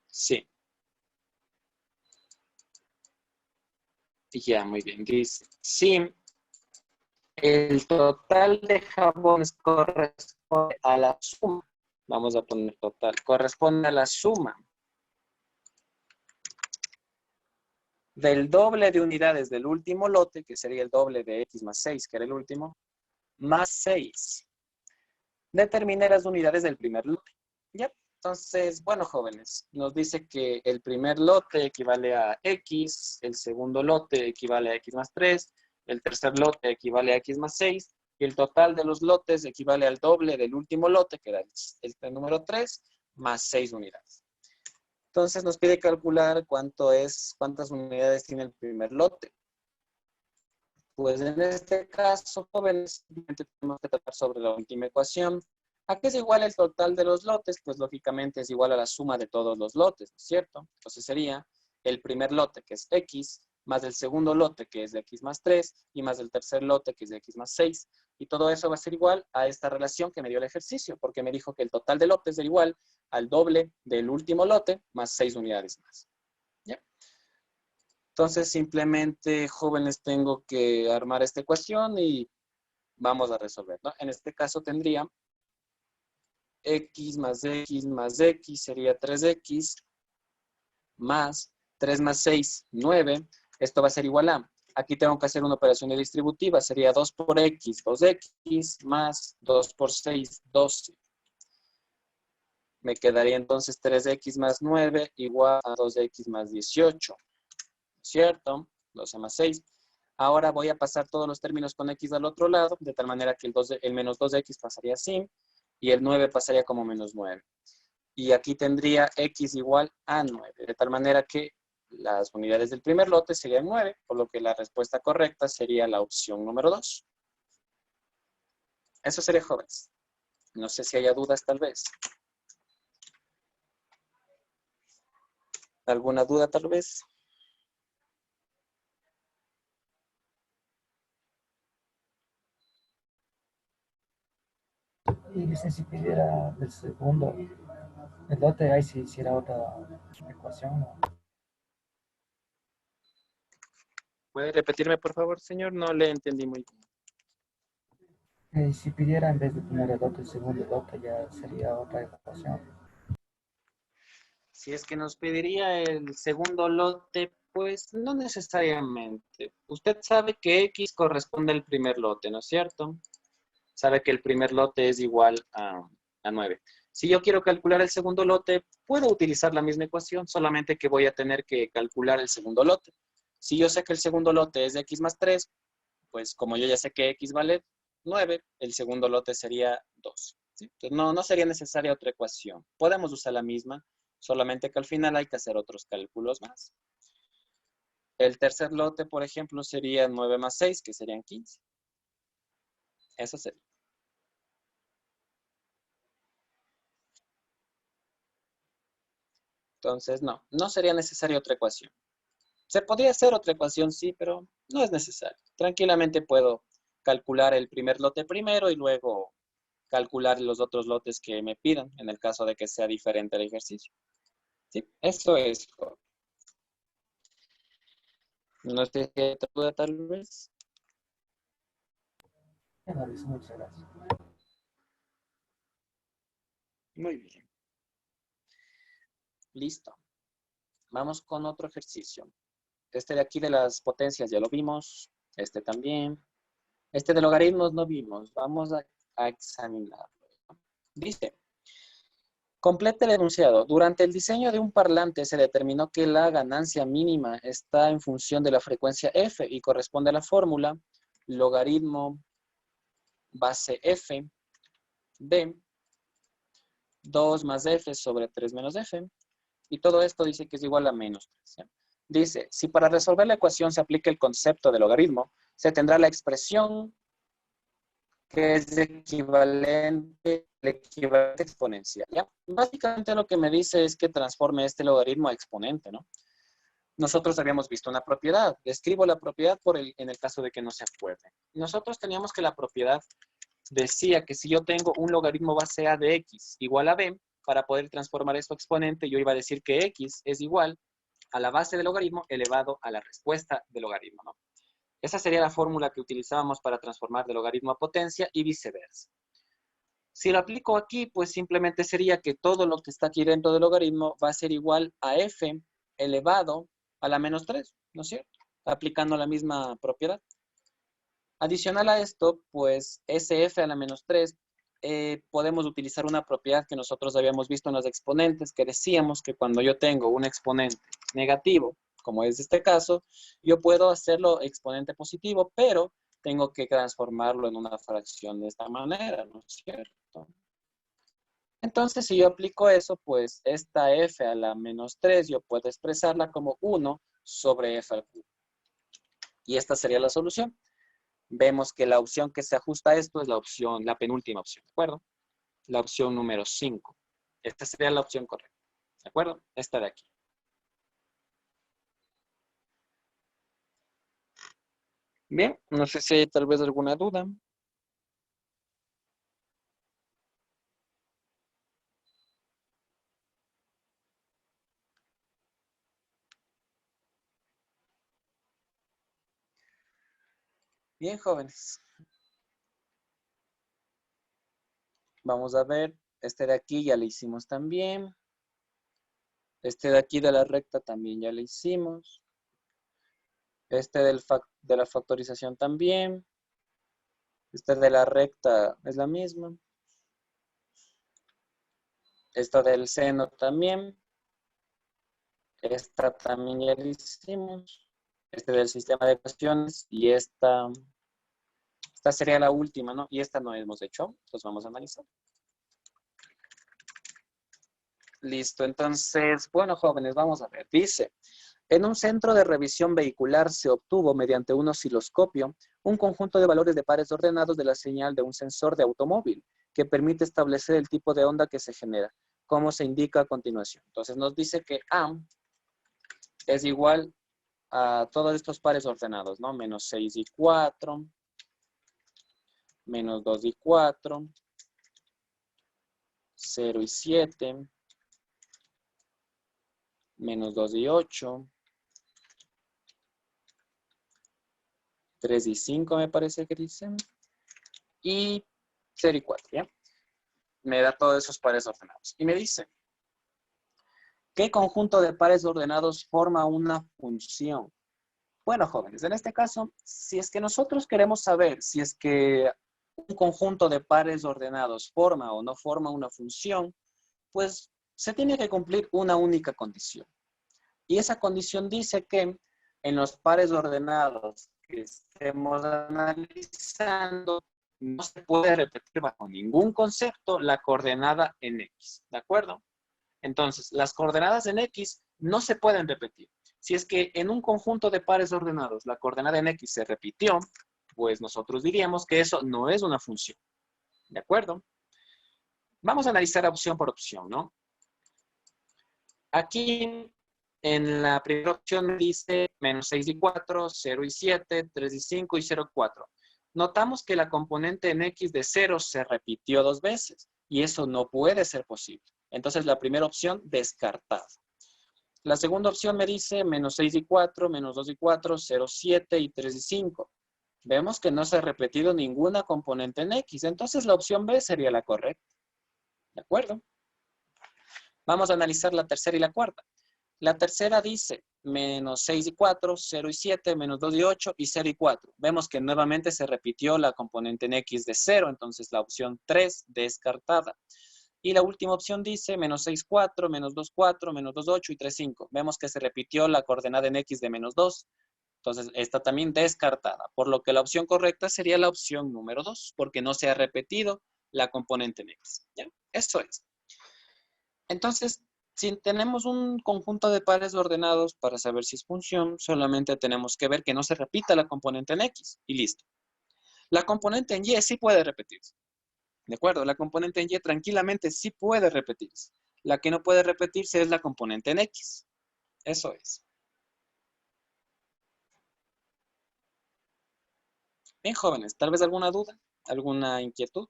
S1: Sí. Ya, muy bien. Dice, sí, el total de jabones corresponde a la suma. Vamos a poner total. Corresponde a la suma del doble de unidades del último lote, que sería el doble de X más 6, que era el último, más 6. Determine las unidades del primer lote. ¿Ya? Entonces, bueno, jóvenes, nos dice que el primer lote equivale a X, el segundo lote equivale a X más 3, el tercer lote equivale a X más 6, y el total de los lotes equivale al doble del último lote, que era el número 3, más 6 unidades. Entonces nos pide calcular cuántas unidades tiene el primer lote. Pues en este caso, jóvenes, tenemos que tratar sobre la última ecuación. ¿A qué es igual el total de los lotes? Pues lógicamente es igual a la suma de todos los lotes, ¿no es cierto? Entonces sería el primer lote, que es X, más el segundo lote, que es de X más 3, y más el tercer lote, que es de X más 6. Y todo eso va a ser igual a esta relación que me dio el ejercicio, porque me dijo que el total de lotes es igual al doble del último lote, más 6 unidades más. ¿Ya? Entonces, simplemente, jóvenes, tengo que armar esta ecuación y vamos a resolver, ¿no? En este caso tendría X más X sería 3X más 3 más 6, 9. Esto va a ser igual a, aquí tengo que hacer una operación de distributiva, sería 2 por X, 2X más 2 por 6, 12. Me quedaría entonces 3X más 9 igual a 2X más 18. ¿Cierto? 12 más 6. Ahora voy a pasar todos los términos con X al otro lado, de tal manera que el menos 2X pasaría así, y el 9 pasaría como menos 9. Y aquí tendría X igual a 9, de tal manera que las unidades del primer lote serían 9, por lo que la respuesta correcta sería la opción número 2. Eso sería, jóvenes. No sé si haya dudas, tal vez. ¿Alguna duda, tal vez?
S5: Y dice si pidiera del segundo, el lote, ahí si hiciera otra ecuación, ¿no?
S1: ¿Puede repetirme, por favor, señor? No le entendí muy bien.
S5: Si pidiera en vez de primer lote, el segundo lote, ya sería otra ecuación.
S1: Si es que nos pediría el segundo lote, pues no necesariamente. Usted sabe que X corresponde al primer lote, ¿no es cierto? Sabe que el primer lote es igual a 9. Si yo quiero calcular el segundo lote, puedo utilizar la misma ecuación, solamente que voy a tener que calcular el segundo lote. Si yo sé que el segundo lote es de X más 3, pues como yo ya sé que X vale 9, el segundo lote sería 2. ¿Sí? Entonces no sería necesaria otra ecuación. Podemos usar la misma, solamente que al final hay que hacer otros cálculos más. El tercer lote, por ejemplo, sería 9 más 6, que serían 15. Eso sería. Entonces, no sería necesaria otra ecuación. Se podría hacer otra ecuación, sí, pero no es necesario. Tranquilamente puedo calcular el primer lote primero y luego calcular los otros lotes que me pidan, en el caso de que sea diferente el ejercicio. Sí, eso es. No sé qué te duda tal vez.
S5: Ya no, Luis, muchas gracias.
S1: Muy bien. Listo. Vamos con otro ejercicio. Este de aquí de las potencias ya lo vimos. Este también. Este de logaritmos no vimos. Vamos a examinarlo. Dice, complete el enunciado. Durante el diseño de un parlante se determinó que la ganancia mínima está en función de la frecuencia f y corresponde a la fórmula logaritmo base f de 2 más f sobre 3 menos f. Y todo esto dice que es igual a menos 3. ¿Sí? Dice, si para resolver la ecuación se aplica el concepto de logaritmo, se tendrá la expresión que es equivalente exponencial. ¿Ya? Básicamente lo que me dice es que transforme este logaritmo a exponente, ¿no? Nosotros habíamos visto una propiedad. Describo la propiedad en el caso de que no se acuerde. Nosotros teníamos que la propiedad decía que si yo tengo un logaritmo base a de x igual a b, para poder transformar esto a exponente, yo iba a decir que x es igual a la base del logaritmo elevado a la respuesta del logaritmo, ¿no? Esa sería la fórmula que utilizábamos para transformar de logaritmo a potencia y viceversa. Si lo aplico aquí, pues simplemente sería que todo lo que está aquí dentro del logaritmo va a ser igual a f elevado a la menos 3, ¿no es cierto? Aplicando la misma propiedad. Adicional a esto, pues SF a la menos 3, podemos utilizar una propiedad que nosotros habíamos visto en los exponentes, que decíamos que cuando yo tengo un exponente negativo, como es este caso, yo puedo hacerlo exponente positivo, pero tengo que transformarlo en una fracción de esta manera, ¿no es cierto? Entonces, si yo aplico eso, pues esta f a la menos 3, yo puedo expresarla como 1 sobre f al cubo. Y esta sería la solución. Vemos que la opción que se ajusta a esto es la penúltima opción, ¿de acuerdo? La opción número 5. Esta sería la opción correcta, ¿de acuerdo? Esta de aquí. Bien, no sé si hay tal vez alguna duda. Bien, jóvenes. Vamos a ver, este de aquí ya le hicimos también. Este de aquí de la recta también ya le hicimos. Este de la factorización también. Este de la recta es la misma. Esta del seno también. Esta también ya la hicimos. Este del sistema de ecuaciones. Y esta sería la última, ¿no? Y esta no hemos hecho. Entonces vamos a analizar. Listo. Entonces, bueno, jóvenes, vamos a ver. Dice, en un centro de revisión vehicular se obtuvo mediante un osciloscopio un conjunto de valores de pares ordenados de la señal de un sensor de automóvil que permite establecer el tipo de onda que se genera, como se indica a continuación. Entonces nos dice que A es igual a todos estos pares ordenados, ¿no? Menos 6 y 4, menos 2 y 4, 0 y 7, menos 2 y 8, 3 y 5 me parece que dicen. Y 0 y 4, ¿ya? Me da todos esos pares ordenados. Y me dice, ¿qué conjunto de pares ordenados forma una función? Bueno, jóvenes, en este caso, si es que nosotros queremos saber si es que un conjunto de pares ordenados forma o no forma una función, pues se tiene que cumplir una única condición. Y esa condición dice que en los pares ordenados que estemos analizando, no se puede repetir bajo ningún concepto la coordenada en X, ¿de acuerdo? Entonces, las coordenadas en X no se pueden repetir. Si es que en un conjunto de pares ordenados la coordenada en X se repitió, pues nosotros diríamos que eso no es una función, ¿de acuerdo? Vamos a analizar opción por opción, ¿no? Aquí en la primera opción me dice menos 6 y 4, 0 y 7, 3 y 5 y 0 y 4. Notamos que la componente en X de 0 se repitió 2 veces y eso no puede ser posible. Entonces la primera opción descartada. La segunda opción me dice menos 6 y 4, menos 2 y 4, 0, 7 y 3 y 5. Vemos que no se ha repetido ninguna componente en X. Entonces la opción B sería la correcta. ¿De acuerdo? Vamos a analizar la tercera y la cuarta. La tercera dice menos 6 y 4, 0 y 7, menos 2 y 8 y 0 y 4. Vemos que nuevamente se repitió la componente en X de 0, entonces la opción 3 descartada. Y la última opción dice menos 6, 4, menos 2, 4, menos 2, 8 y 3, 5. Vemos que se repitió la coordenada en X de menos 2. Entonces, esta también descartada. Por lo que la opción correcta sería la opción número 2, porque no se ha repetido la componente en X. ¿Ya? Eso es. Entonces, si tenemos un conjunto de pares ordenados para saber si es función, solamente tenemos que ver que no se repita la componente en X y listo. La componente en Y sí puede repetirse. ¿De acuerdo? La componente en Y tranquilamente sí puede repetirse. La que no puede repetirse es la componente en X. Eso es. Bien, jóvenes, ¿tal vez alguna duda? ¿Alguna inquietud?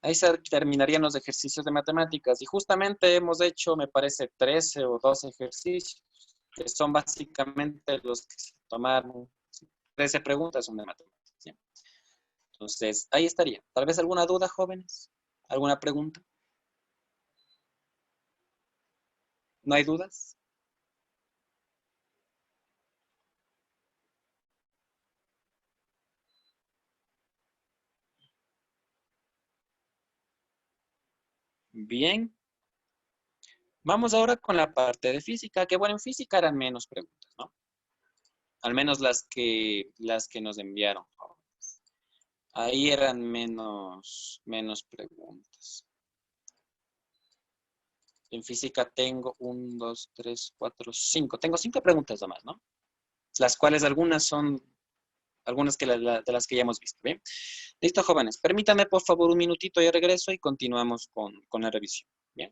S1: Ahí se terminarían los ejercicios de matemáticas. Y justamente hemos hecho, me parece, 13 o 12 ejercicios, que son básicamente los que se tomaron. 13 preguntas son de matemáticas. ¿Sí? Entonces, ahí estaría. ¿Tal vez alguna duda, jóvenes? ¿Alguna pregunta? ¿No hay dudas? Bien. Vamos ahora con la parte de física, que bueno, en física eran menos preguntas, ¿no? Al menos las que nos enviaron. Ahí eran menos preguntas. En física tengo 1, 2, 3, 4, 5. Tengo 5 preguntas nomás, ¿no? Las cuales algunas son, algunas de las que ya hemos visto, ¿bien? Listo, jóvenes. Permítanme, por favor, un minutito y regreso y continuamos con la revisión, ¿bien?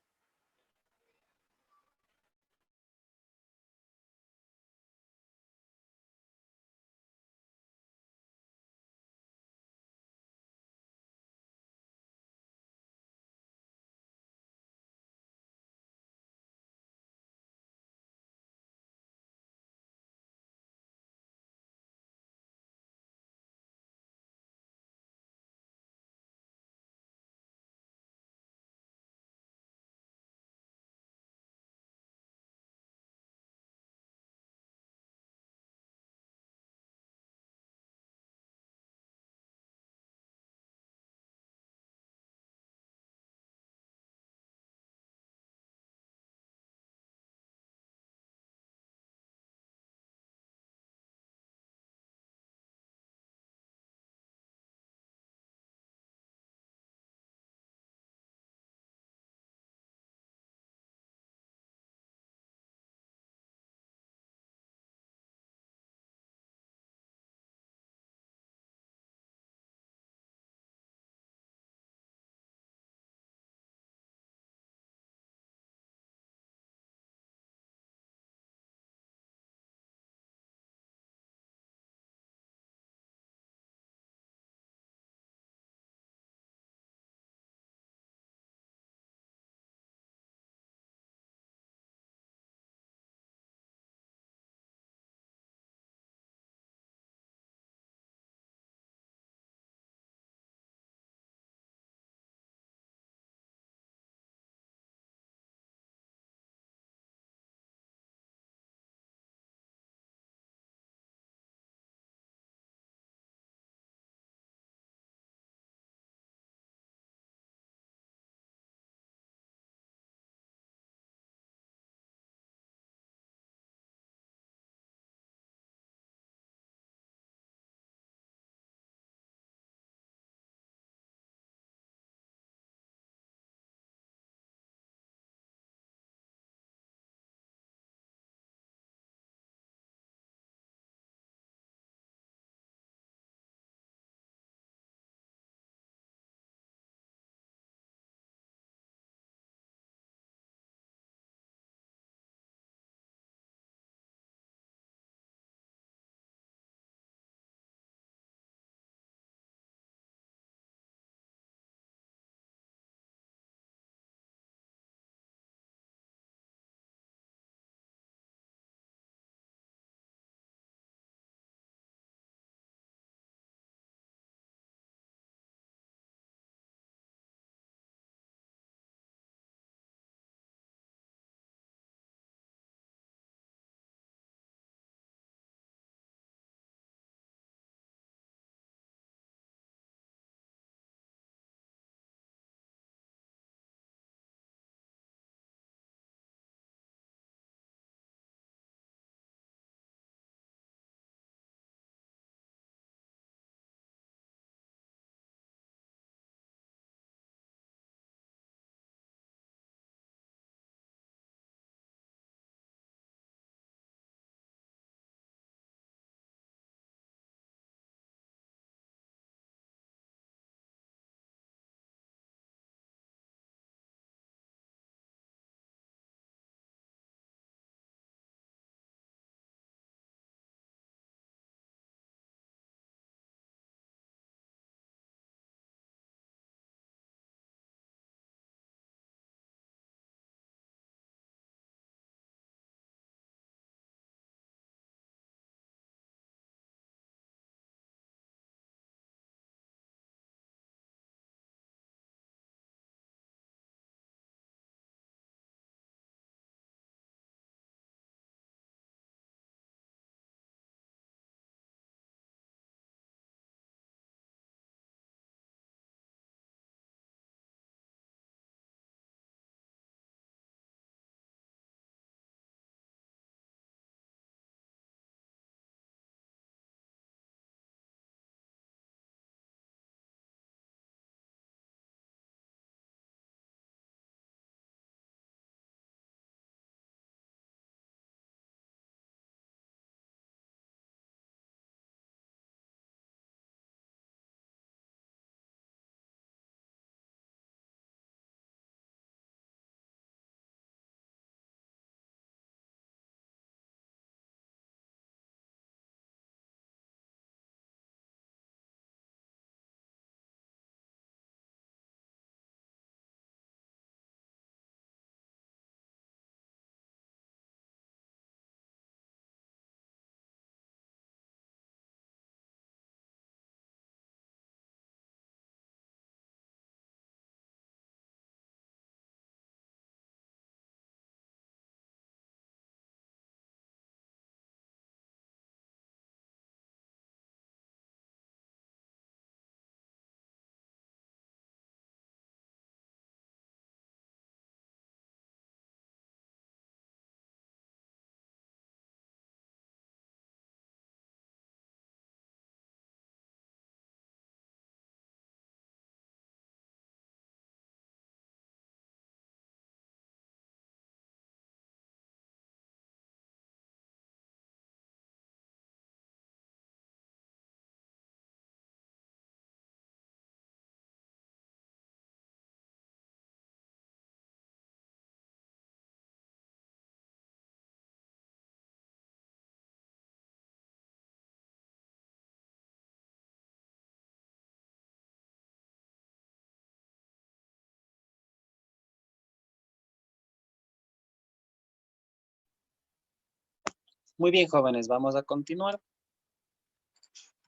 S1: Muy bien, jóvenes, vamos a continuar.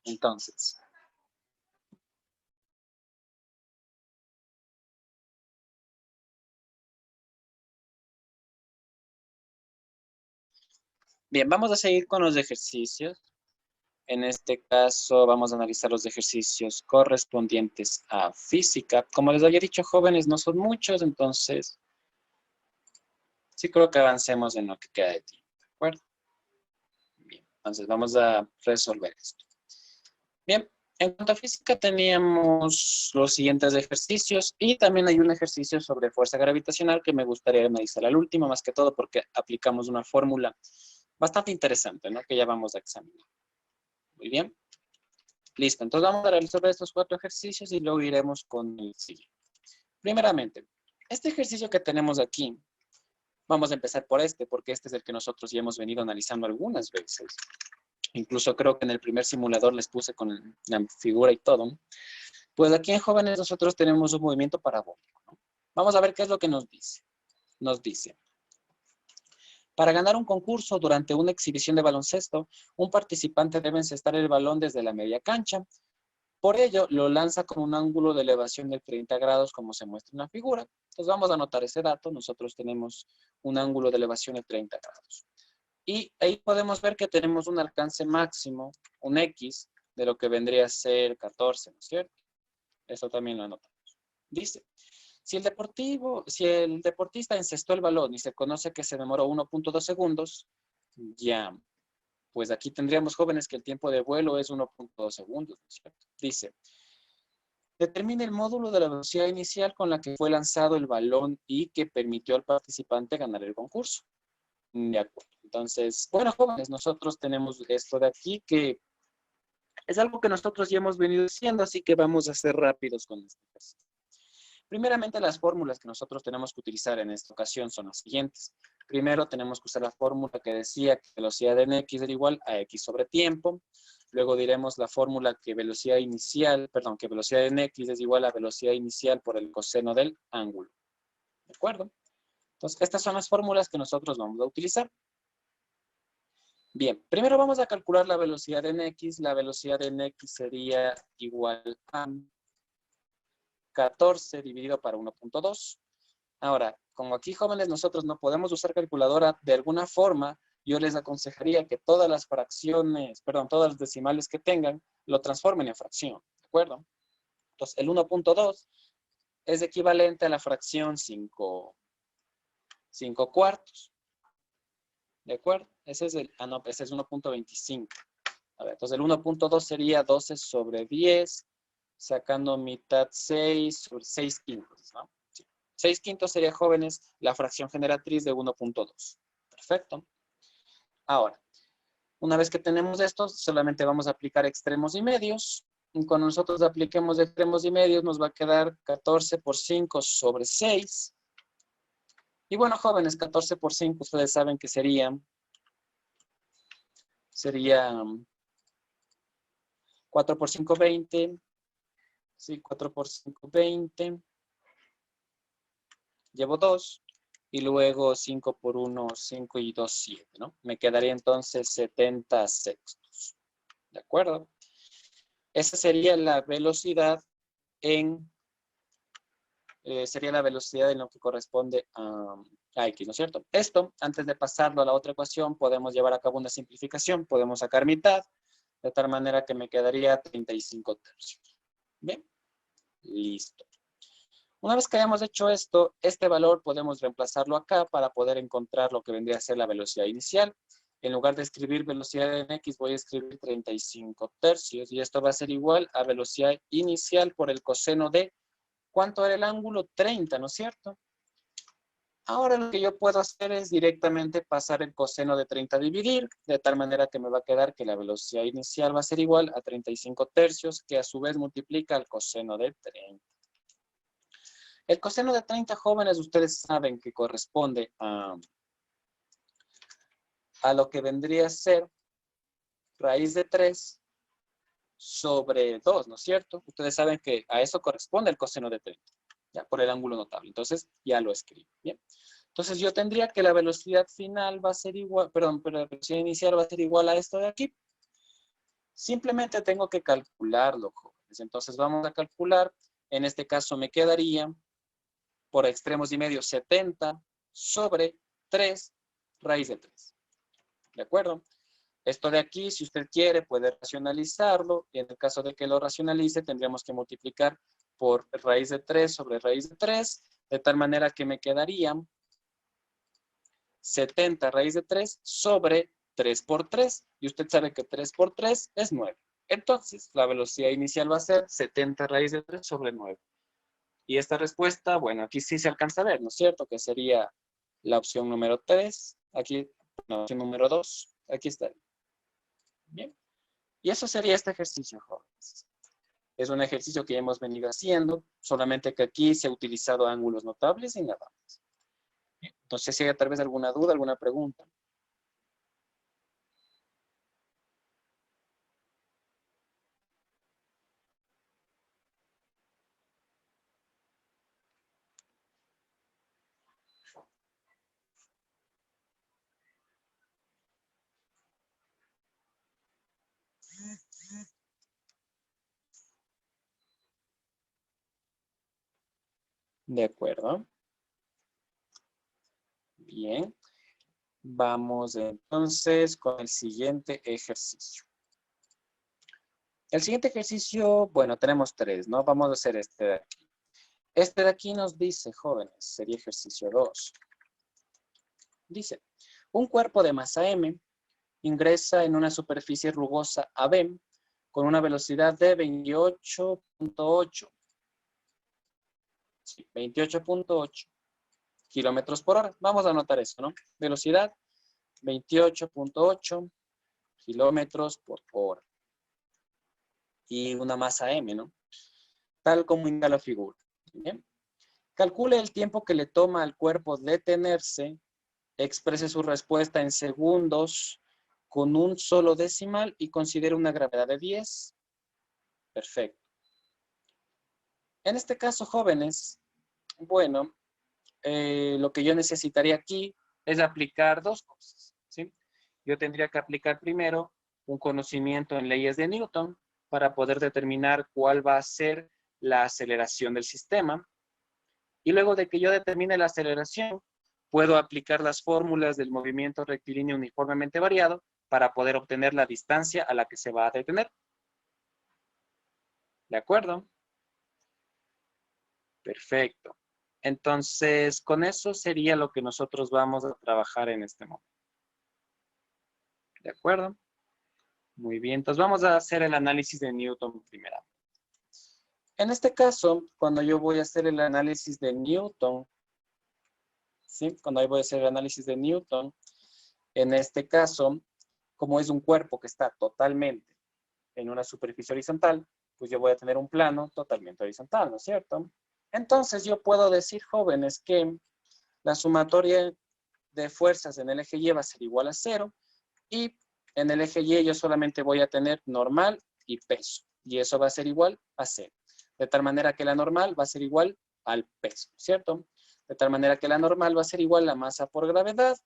S1: Entonces, bien, vamos a seguir con los ejercicios. En este caso, vamos a analizar los ejercicios correspondientes a física. Como les había dicho, jóvenes, no son muchos, entonces sí creo que avancemos en lo que queda de tiempo, ¿de acuerdo? Bien, entonces vamos a resolver esto. Bien, en cuanto a física teníamos los siguientes ejercicios y también hay un ejercicio sobre fuerza gravitacional que me gustaría analizar al último, más que todo porque aplicamos una fórmula bastante interesante, ¿no? Que ya vamos a examinar. Muy bien. Listo, entonces vamos a resolver estos 4 ejercicios y luego iremos con el siguiente. Primeramente, este ejercicio que tenemos aquí, vamos a empezar por porque este es el que nosotros ya hemos venido analizando algunas veces. Incluso creo que en el primer simulador les puse con la figura y todo. Pues aquí en jóvenes nosotros tenemos un movimiento parabólico, ¿no? Vamos a ver qué es lo que nos dice. Nos dice, para ganar un concurso durante una exhibición de baloncesto, un participante debe encestar el balón desde la media cancha. Por ello, lo lanza con un ángulo de elevación de 30 grados, como se muestra en la figura. Entonces vamos a anotar ese dato. Nosotros tenemos un ángulo de elevación de 30 grados. Y ahí podemos ver que tenemos un alcance máximo, un X, de lo que vendría a ser 14, ¿no es cierto? Eso también lo anotamos. Dice, si el deportista encestó el balón y se conoce que se demoró 1.2 segundos, ya, pues aquí tendríamos, jóvenes, que el tiempo de vuelo es 1.2 segundos, ¿no es cierto? Dice, determine el módulo de la velocidad inicial con la que fue lanzado el balón y que permitió al participante ganar el concurso. De acuerdo. Entonces, bueno, jóvenes, nosotros tenemos esto de aquí que es algo que nosotros ya hemos venido haciendo, así que vamos a ser rápidos con este ejercicio. Primeramente, las fórmulas que nosotros tenemos que utilizar en esta ocasión son las siguientes. Primero, tenemos que usar la fórmula que decía que velocidad de x era igual a x sobre tiempo. Luego diremos la fórmula que velocidad de x es igual a velocidad inicial por el coseno del ángulo. ¿De acuerdo? Entonces, estas son las fórmulas que nosotros vamos a utilizar. Bien, primero vamos a calcular la velocidad en x. La velocidad en x sería igual a 14 dividido para 1.2. Ahora, como aquí, jóvenes, nosotros no podemos usar calculadora, de alguna forma, yo les aconsejaría que todas las fracciones, todas las decimales que tengan, lo transformen en fracción, ¿de acuerdo? Entonces, el 1.2 es equivalente a la fracción 5 cuartos. ¿De acuerdo? Ese es ese es 1.25. A ver, entonces el 1.2 sería 12 sobre 10, sacando mitad 6 sobre 6 quintos, ¿no? Sí. 6 quintos sería, jóvenes, la fracción generatriz de 1.2. Perfecto. Ahora, una vez que tenemos esto, solamente vamos a aplicar extremos y medios. Y cuando nosotros apliquemos extremos y medios, nos va a quedar 14 por 5 sobre 6. Y bueno, jóvenes, 14 por 5, ustedes saben que sería 4 por 5, 20. Sí, 4 por 5, 20. Llevo 2. Y luego 5 por 1, 5 y 2, 7, ¿no? Me quedaría entonces 70 sextos. ¿De acuerdo? Esa sería la velocidad sería la velocidad en lo que corresponde a x, ¿no es cierto? Esto, antes de pasarlo a la otra ecuación, podemos llevar a cabo una simplificación. Podemos sacar mitad, de tal manera que me quedaría 35 tercios. ¿Bien? Listo. Una vez que hayamos hecho esto, este valor podemos reemplazarlo acá para poder encontrar lo que vendría a ser la velocidad inicial. En lugar de escribir velocidad en x, voy a escribir 35 tercios. Y esto va a ser igual a velocidad inicial por el coseno de, ¿cuánto era el ángulo? 30, ¿no es cierto? Ahora lo que yo puedo hacer es directamente pasar el coseno de 30 a dividir, de tal manera que me va a quedar que la velocidad inicial va a ser igual a 35 tercios, que a su vez multiplica el coseno de 30. El coseno de 30, jóvenes, ustedes saben que corresponde a lo que vendría a ser raíz de 3 sobre 2, ¿no es cierto? Ustedes saben que a eso corresponde el coseno de 30, ya por el ángulo notable. Entonces, ya lo escribo, ¿bien? Entonces yo tendría que la velocidad final va a ser igual, perdón, pero la velocidad inicial va a ser igual a esto de aquí. Simplemente tengo que calcularlo, jóvenes. Entonces vamos a calcular. En este caso me quedaría por extremos y medio 70 sobre 3 raíz de 3. ¿De acuerdo? Esto de aquí, si usted quiere, puede racionalizarlo. Y en el caso de que lo racionalice, tendríamos que multiplicar por raíz de 3 sobre raíz de 3. De tal manera que me quedarían 70 raíz de 3 sobre 3 por 3. Y usted sabe que 3 por 3 es 9. Entonces, la velocidad inicial va a ser 70 raíz de 3 sobre 9. Y esta respuesta, bueno, aquí sí se alcanza a ver, ¿no es cierto? Que sería la opción número 3. Aquí, la opción número 2. Aquí está. Bien. Y eso sería este ejercicio, jóvenes. Es un ejercicio que hemos venido haciendo, solamente que aquí se ha utilizado ángulos notables y nada más. Entonces, si hay tal vez alguna duda, alguna pregunta. De acuerdo. Bien. Vamos entonces con el siguiente ejercicio. El siguiente ejercicio, bueno, tenemos 3, ¿no? Vamos a hacer este de aquí. Este de aquí nos dice, jóvenes, sería ejercicio 2. Dice, un cuerpo de masa M ingresa en una superficie rugosa AB con una velocidad de 28.8. Sí, 28.8 kilómetros por hora. Vamos a anotar eso, ¿no? Velocidad 28.8 kilómetros por hora. Y una masa M, ¿no? Tal como indica la figura. Bien. Calcule el tiempo que le toma al cuerpo detenerse, exprese su respuesta en segundos con un solo decimal y considere una gravedad de 10. Perfecto. En este caso, jóvenes, bueno, lo que yo necesitaría aquí es aplicar dos cosas, ¿sí? Yo tendría que aplicar primero un conocimiento en leyes de Newton para poder determinar cuál va a ser la aceleración del sistema. Y luego de que yo determine la aceleración, puedo aplicar las fórmulas del movimiento rectilíneo uniformemente variado para poder obtener la distancia a la que se va a detener. ¿De acuerdo? Perfecto. Entonces, con eso sería lo que nosotros vamos a trabajar en este momento. ¿De acuerdo? Muy bien. Entonces, vamos a hacer el análisis de Newton primero. En este caso, cuando yo voy a hacer el análisis de Newton, ¿sí? Cuando yo voy a hacer el análisis de Newton, en este caso, como es un cuerpo que está totalmente en una superficie horizontal, pues yo voy a tener un plano totalmente horizontal, ¿no es cierto? Entonces yo puedo decir, jóvenes, que la sumatoria de fuerzas en el eje Y va a ser igual a 0 y en el eje Y yo solamente voy a tener normal y peso y eso va a ser igual a 0. De tal manera que la normal va a ser igual al peso, ¿cierto? De tal manera que la normal va a ser igual a la masa por gravedad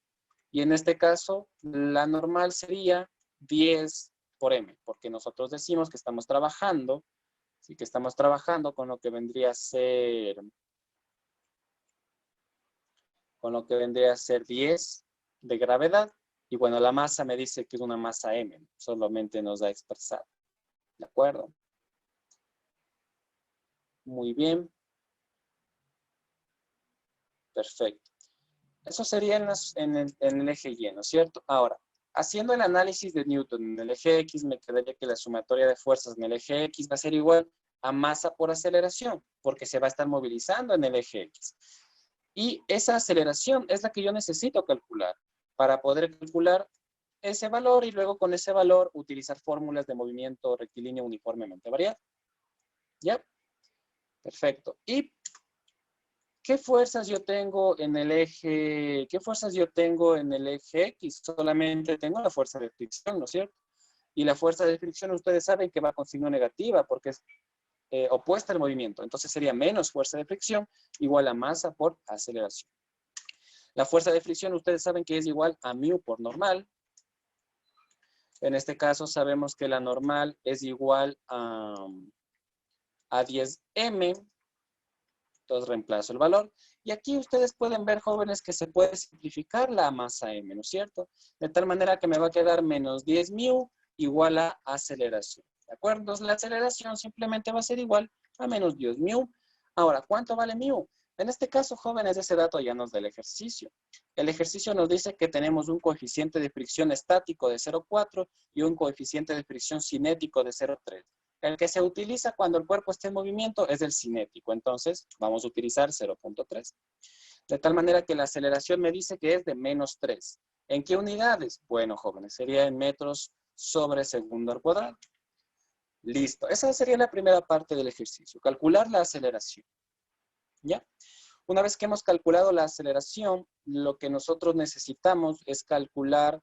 S1: y en este caso la normal sería 10 por m, porque nosotros decimos que estamos trabajando, ¿sí? Que estamos trabajando con lo que vendría a ser 10 de gravedad. Y bueno, la masa me dice que es una masa m, solamente nos da expresado. ¿De acuerdo? Muy bien. Perfecto. Eso sería en el eje Y, ¿no es cierto? Ahora, haciendo el análisis de Newton en el eje X, me quedaría que la sumatoria de fuerzas en el eje X va a ser igual a masa por aceleración, porque se va a estar movilizando en el eje X. Y esa aceleración es la que yo necesito calcular para poder calcular ese valor y luego con ese valor utilizar fórmulas de movimiento rectilíneo uniformemente variado. ¿Ya? Perfecto. ¿Y qué fuerzas yo tengo en el eje? ¿Qué fuerzas yo tengo en el eje X? Solamente tengo la fuerza de fricción, ¿no es cierto? Y la fuerza de fricción ustedes saben que va con signo negativa porque es opuesta al movimiento. Entonces sería menos fuerza de fricción igual a masa por aceleración. La fuerza de fricción, ustedes saben que es igual a mu por normal. En este caso sabemos que la normal es igual a 10m. Entonces reemplazo el valor. Y aquí ustedes pueden ver, jóvenes, que se puede simplificar la masa m, ¿no es cierto? De tal manera que me va a quedar menos 10 mu igual a aceleración. ¿De acuerdo? Entonces la aceleración simplemente va a ser igual a menos 10 mu. Ahora, ¿cuánto vale mu? En este caso, jóvenes, ese dato ya nos da el ejercicio. El ejercicio nos dice que tenemos un coeficiente de fricción estático de 0,4 y un coeficiente de fricción cinético de 0,3. El que se utiliza cuando el cuerpo esté en movimiento es el cinético. Entonces, vamos a utilizar 0,3. De tal manera que la aceleración me dice que es de menos 3. ¿En qué unidades? Bueno, jóvenes, sería en metros sobre segundo al cuadrado. Listo. Esa sería la primera parte del ejercicio. Calcular la aceleración. ¿Ya? Una vez que hemos calculado la aceleración, lo que nosotros necesitamos es calcular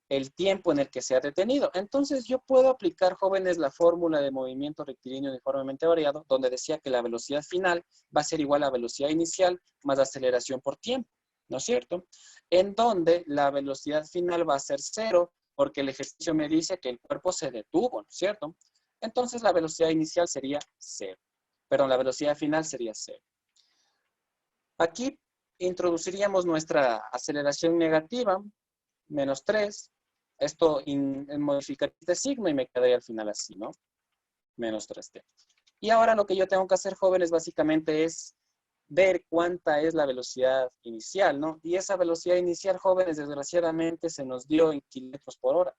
S1: el tiempo en el que se ha detenido. Entonces yo puedo aplicar, jóvenes, la fórmula de movimiento rectilíneo uniformemente variado, donde decía que la velocidad final va a ser igual a velocidad inicial más aceleración por tiempo, ¿no es cierto? En donde la velocidad final va a ser 0, porque el ejercicio me dice que el cuerpo se detuvo, ¿no es cierto? Entonces la velocidad inicial sería 0. Perdón, la velocidad final sería 0. Aquí introduciríamos nuestra aceleración negativa, menos 3. Esto modificaría este signo y me quedaría al final así, ¿no? Menos 3t. Y ahora lo que yo tengo que hacer, jóvenes, básicamente es ver cuánta es la velocidad inicial, ¿no? Y esa velocidad inicial, jóvenes, desgraciadamente se nos dio en kilómetros por hora.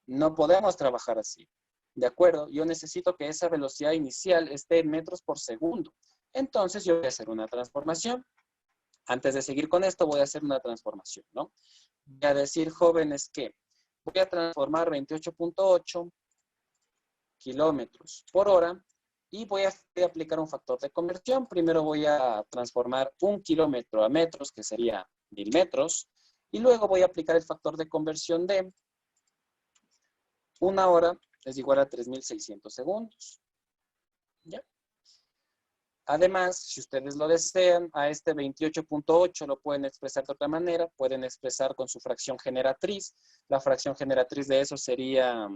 S1: No podemos trabajar así, ¿de acuerdo? Yo necesito que esa velocidad inicial esté en metros por segundo. Entonces yo voy a hacer una transformación. Antes de seguir con esto, voy a hacer una transformación, ¿no? Voy a decir, jóvenes, que voy a transformar 28.8 kilómetros por hora y voy a aplicar un factor de conversión. Primero voy a transformar 1 kilómetro a metros, que sería 1000 metros, y luego voy a aplicar el factor de conversión de 1 hora es igual a 3600 segundos. ¿Ya? Además, si ustedes lo desean, a este 28.8 lo pueden expresar de otra manera, pueden expresar con su fracción generatriz. La fracción generatriz de eso sería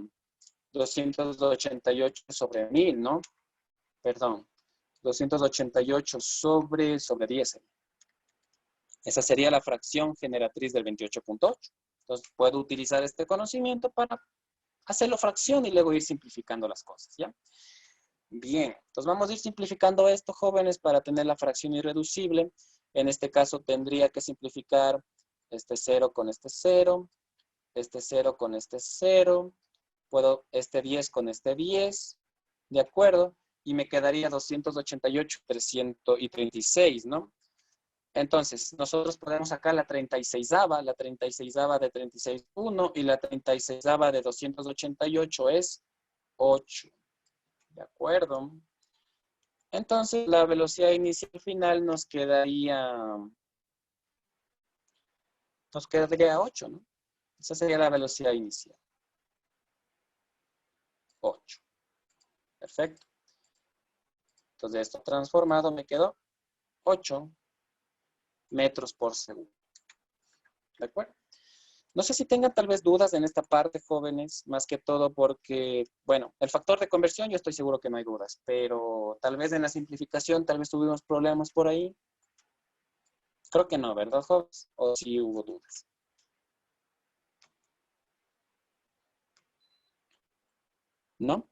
S1: 288 sobre 1000, ¿no? Perdón, 288 sobre 10. Esa sería la fracción generatriz del 28.8. Entonces, puedo utilizar este conocimiento para hacerlo fracción y luego ir simplificando las cosas, ¿ya? Bien, entonces vamos a ir simplificando esto, jóvenes, para tener la fracción irreducible. En este caso tendría que simplificar este 0 con este 0, este 0 con este 0, puedo este 10 con este 10, ¿de acuerdo? Y me quedaría 288, 336, ¿no? Entonces, nosotros podemos sacar la 36ava de 36.1 y la 36ava de 288 es 8. ¿De acuerdo? Entonces, la velocidad inicial final nos quedaría 8, ¿no? Esa sería la velocidad inicial. 8. Perfecto. Entonces, esto transformado me quedó 8 metros por segundo. ¿De acuerdo? No sé si tengan tal vez dudas en esta parte, jóvenes, más que todo porque, bueno, el factor de conversión yo estoy seguro que no hay dudas, pero tal vez en la simplificación tal vez tuvimos problemas por ahí. Creo que no, ¿verdad, jóvenes? ¿O sí hubo dudas? ¿No?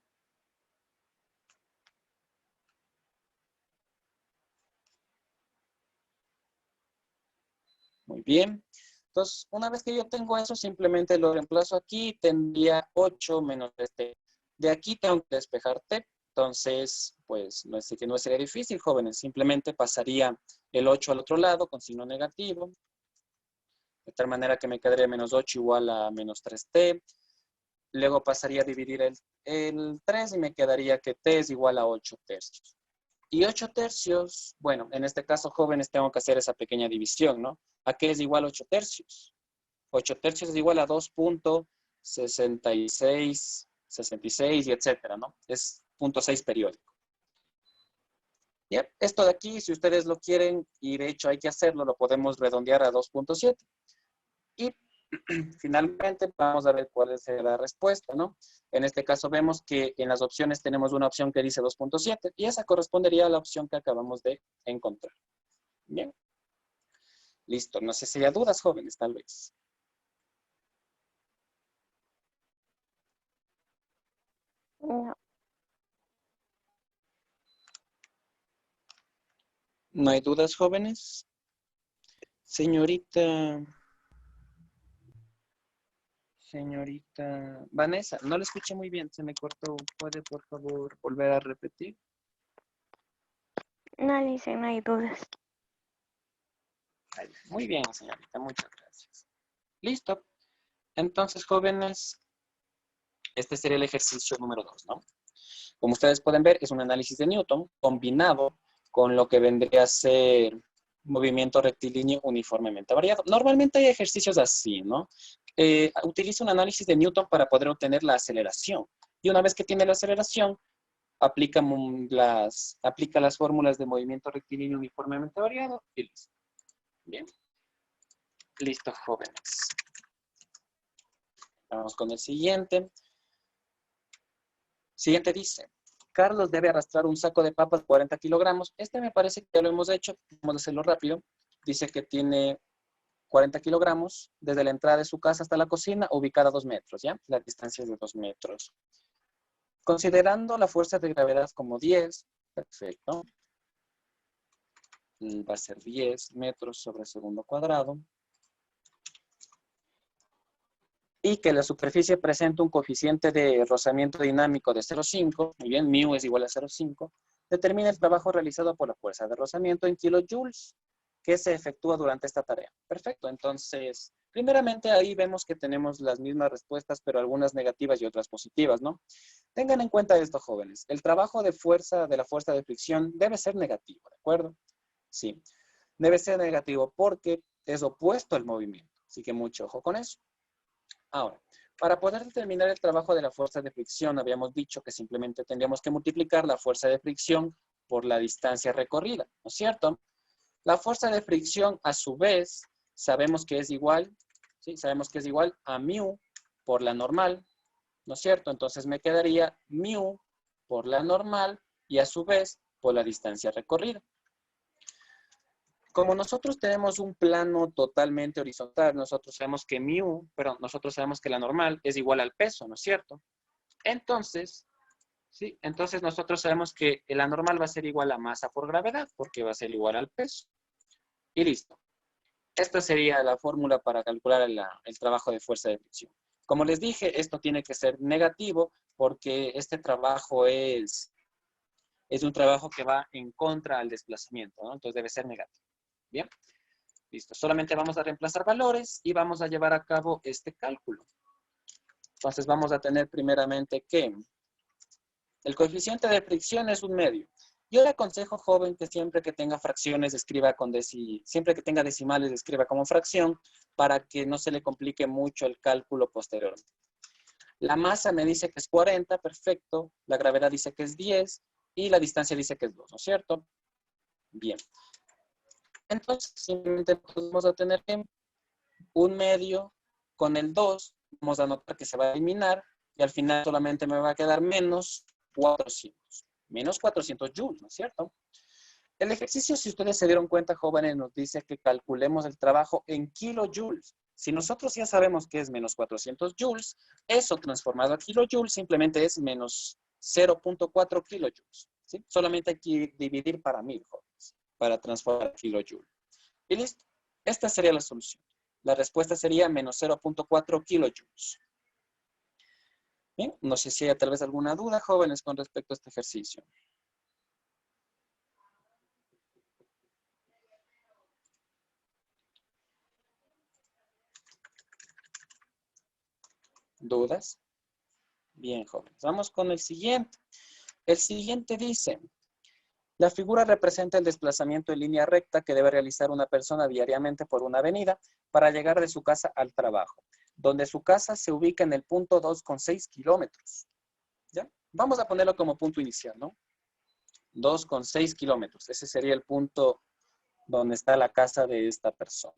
S1: Muy bien. Entonces, una vez que yo tengo eso, simplemente lo reemplazo aquí. Tendría 8 menos este. De aquí tengo que despejar t. Entonces, pues, no sería difícil, jóvenes. Simplemente pasaría el 8 al otro lado con signo negativo. De tal manera que me quedaría menos 8 igual a menos 3t. Luego pasaría a dividir el 3 y me quedaría que t es igual a 8 tercios. Y 8 tercios, bueno, en este caso, jóvenes, tengo que hacer esa pequeña división, ¿no? ¿A qué es igual 8 tercios? 8 tercios es igual a 2.66, 66 y etcétera, ¿no? Es 0.6 periódico. Bien, esto de aquí, si ustedes lo quieren, y de hecho hay que hacerlo, lo podemos redondear a 2.7. Y finalmente vamos a ver cuál es la respuesta, ¿no? En este caso vemos que en las opciones tenemos una opción que dice 2.7 y esa correspondería a la opción que acabamos de encontrar. Bien. Listo. No sé si hay dudas, jóvenes, tal vez.
S2: No.
S1: ¿No hay dudas, jóvenes? Señorita Vanessa, no la escuché muy bien, se me cortó. ¿Puede, por favor, volver a repetir?
S2: No, Alicia, no hay dudas.
S1: Muy bien, señorita, muchas gracias. Listo. Entonces, jóvenes, este sería el ejercicio número 2, ¿no? Como ustedes pueden ver, es un análisis de Newton combinado con lo que vendría a ser movimiento rectilíneo uniformemente variado. Normalmente hay ejercicios así, ¿no? Utiliza un análisis de Newton para poder obtener la aceleración. Y una vez que tiene la aceleración, aplica las fórmulas de movimiento rectilíneo uniformemente variado y listo. Bien. Listo, jóvenes. Vamos con el siguiente. Siguiente dice, Carlos debe arrastrar un saco de papas de 40 kilogramos. Este me parece que ya lo hemos hecho. Vamos a hacerlo rápido. Dice que tiene 40 kilogramos desde la entrada de su casa hasta la cocina, ubicada a 2 metros, ¿ya? La distancia es de 2 metros. Considerando la fuerza de gravedad como 10, perfecto. Va a ser 10 metros sobre segundo cuadrado. Y que la superficie presenta un coeficiente de rozamiento dinámico de 0,5, muy bien, μ es igual a 0,5, determina el trabajo realizado por la fuerza de rozamiento en kilojoules que se efectúa durante esta tarea. Perfecto, entonces, primeramente ahí vemos que tenemos las mismas respuestas, pero algunas negativas y otras positivas, ¿no? Tengan en cuenta esto, jóvenes. El trabajo de la fuerza de fricción debe ser negativo, ¿de acuerdo? Sí, debe ser negativo porque es opuesto al movimiento, así que mucho ojo con eso. Ahora, para poder determinar el trabajo de la fuerza de fricción, habíamos dicho que simplemente tendríamos que multiplicar la fuerza de fricción por la distancia recorrida, ¿no es cierto? La fuerza de fricción, a su vez, sabemos que es igual, ¿sí? Sabemos que es igual a μ por la normal, ¿no es cierto? Entonces me quedaría μ por la normal y a su vez por la distancia recorrida. Como nosotros tenemos un plano totalmente horizontal, nosotros sabemos que nosotros sabemos que la normal es igual al peso, ¿no es cierto? Entonces, ¿sí? Entonces nosotros sabemos que la normal va a ser igual a masa por gravedad, porque va a ser igual al peso. Y listo. Esta sería la fórmula para calcular el trabajo de fuerza de fricción. Como les dije, esto tiene que ser negativo, porque este trabajo es un trabajo que va en contra al desplazamiento, ¿no? Entonces debe ser negativo. Bien, listo. Solamente vamos a reemplazar valores y vamos a llevar a cabo este cálculo. Entonces vamos a tener primeramente que el coeficiente de fricción es 1/2. Yo le aconsejo, joven, que siempre que tenga fracciones escriba siempre que tenga decimales escriba como fracción para que no se le complique mucho el cálculo posterior. La masa me dice que es 40, perfecto. La gravedad dice que es 10 y la distancia dice que es 2, ¿no es cierto? Bien. Entonces, simplemente vamos a tener que 1/2 con el 2, vamos a notar que se va a eliminar y al final solamente me va a quedar menos 400. Menos 400 joules, ¿no es cierto? El ejercicio, si ustedes se dieron cuenta, jóvenes, nos dice que calculemos el trabajo en kilojoules. Si nosotros ya sabemos que es menos 400 joules, eso transformado a kilojoules simplemente es menos 0.4 kilojoules. ¿Sí? Solamente hay que dividir para 1000, jóvenes, para transformar a kilojoule. Y listo. Esta sería la solución. La respuesta sería menos 0.4 kilojoules. Bien, no sé si hay tal vez alguna duda, jóvenes, con respecto a este ejercicio. ¿Dudas? Bien, jóvenes. Vamos con el siguiente. El siguiente dice, la figura representa el desplazamiento en línea recta que debe realizar una persona diariamente por una avenida para llegar de su casa al trabajo, donde su casa se ubica en el punto 2,6 kilómetros. ¿Ya? Vamos a ponerlo como punto inicial, ¿no? 2,6 kilómetros. Ese sería el punto donde está la casa de esta persona.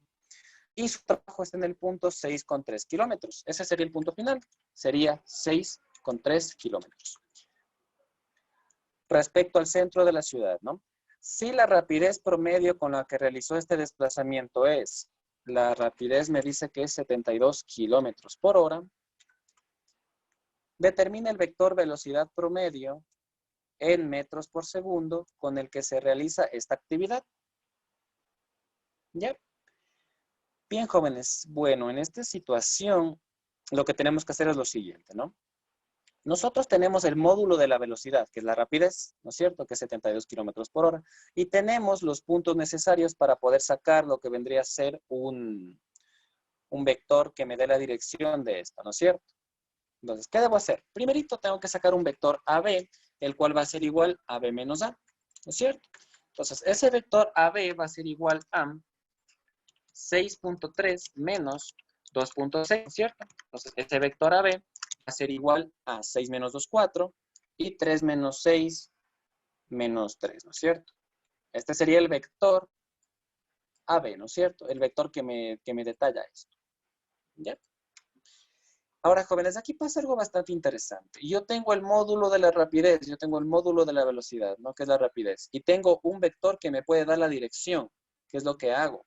S1: Y su trabajo está en el punto 6,3 kilómetros. Ese sería el punto final. Sería 6,3 kilómetros. Respecto al centro de la ciudad, ¿no? Si la rapidez promedio con la que realizó este desplazamiento es, la rapidez me dice que es 72 kilómetros por hora, determina el vector velocidad promedio en metros por segundo con el que se realiza esta actividad. ¿Ya? Bien, jóvenes. Bueno, en esta situación lo que tenemos que hacer es lo siguiente, ¿no? Nosotros tenemos el módulo de la velocidad, que es la rapidez, ¿no es cierto? Que es 72 kilómetros por hora. Y tenemos los puntos necesarios para poder sacar lo que vendría a ser un vector que me dé la dirección de esto, ¿no es cierto? Entonces, ¿qué debo hacer? Primerito tengo que sacar un vector AB, el cual va a ser igual a B menos A, ¿no es cierto? Entonces, ese vector AB va a ser igual a 6.3 menos 2.6, ¿no es cierto? Entonces, ese vector AB va a ser igual a 6 menos 2, 4, y 3 menos 6 menos 3, ¿no es cierto? Este sería el vector AB, ¿no es cierto? El vector que me detalla esto. ¿Ya? Ahora, jóvenes, aquí pasa algo bastante interesante. Yo tengo el módulo de la rapidez, yo tengo el módulo de la velocidad, ¿no? Que es la rapidez. Y tengo un vector que me puede dar la dirección, que es lo que hago.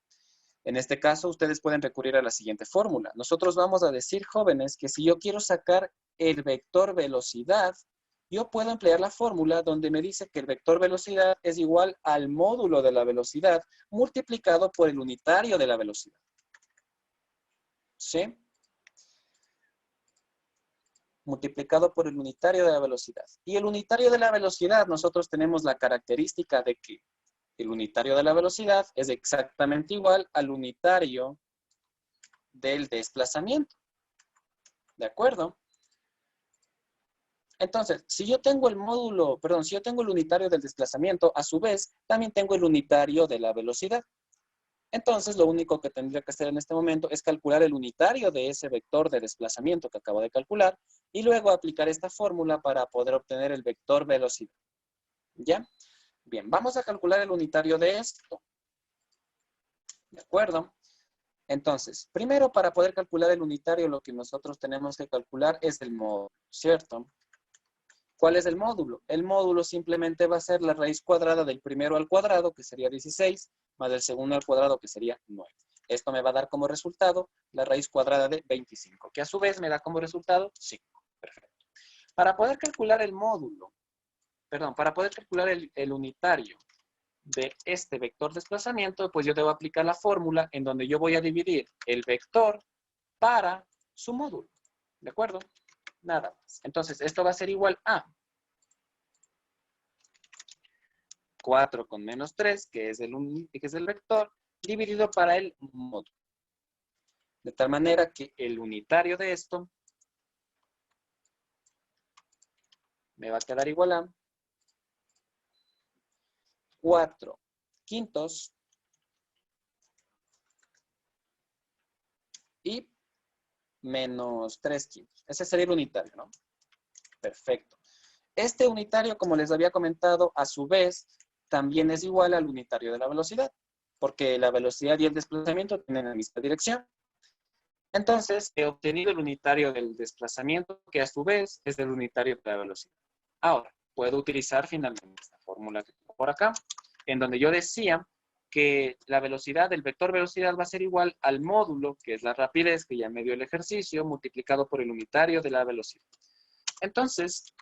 S1: En este caso, ustedes pueden recurrir a la siguiente fórmula. Nosotros vamos a decir, jóvenes, que si yo quiero sacar el vector velocidad, yo puedo emplear la fórmula donde me dice que el vector velocidad es igual al módulo de la velocidad multiplicado por el unitario de la velocidad. ¿Sí? Multiplicado por el unitario de la velocidad. Y el unitario de la velocidad, nosotros tenemos la característica de que el unitario de la velocidad es exactamente igual al unitario del desplazamiento. ¿De acuerdo? Entonces, si yo tengo el módulo, perdón, si yo tengo el unitario del desplazamiento, a su vez, también tengo el unitario de la velocidad. Entonces, lo único que tendría que hacer en este momento es calcular el unitario de ese vector de desplazamiento que acabo de calcular y luego aplicar esta fórmula para poder obtener el vector velocidad. ¿Ya? Bien, vamos a calcular el unitario de esto. ¿De acuerdo? Entonces, primero para poder calcular el unitario, lo que nosotros tenemos que calcular es el módulo, ¿cierto? ¿Cuál es el módulo? El módulo simplemente va a ser la raíz cuadrada del primero al cuadrado, que sería 16, más del segundo al cuadrado, que sería 9. Esto me va a dar como resultado la raíz cuadrada de 25, que a su vez me da como resultado 5. Perfecto. Para poder calcular el módulo, perdón, para poder calcular el unitario de este vector desplazamiento, pues yo debo aplicar la fórmula en donde yo voy a dividir el vector para su módulo. ¿De acuerdo? Nada más. Entonces, esto va a ser igual a 4 con menos 3, que es el vector, dividido para el módulo. De tal manera que el unitario de esto me va a quedar igual a 4 quintos y menos 3 quintos. Ese sería el unitario, ¿no? Perfecto. Este unitario, como les había comentado, a su vez, también es igual al unitario de la velocidad, porque la velocidad y el desplazamiento tienen la misma dirección. Entonces, he obtenido el unitario del desplazamiento, que a su vez es el unitario de la velocidad. Ahora, puedo utilizar finalmente esta fórmula que tengo por acá, en donde yo decía que la velocidad, el vector velocidad va a ser igual al módulo, que es la rapidez, que ya me dio el ejercicio, multiplicado por el unitario de la velocidad. Entonces,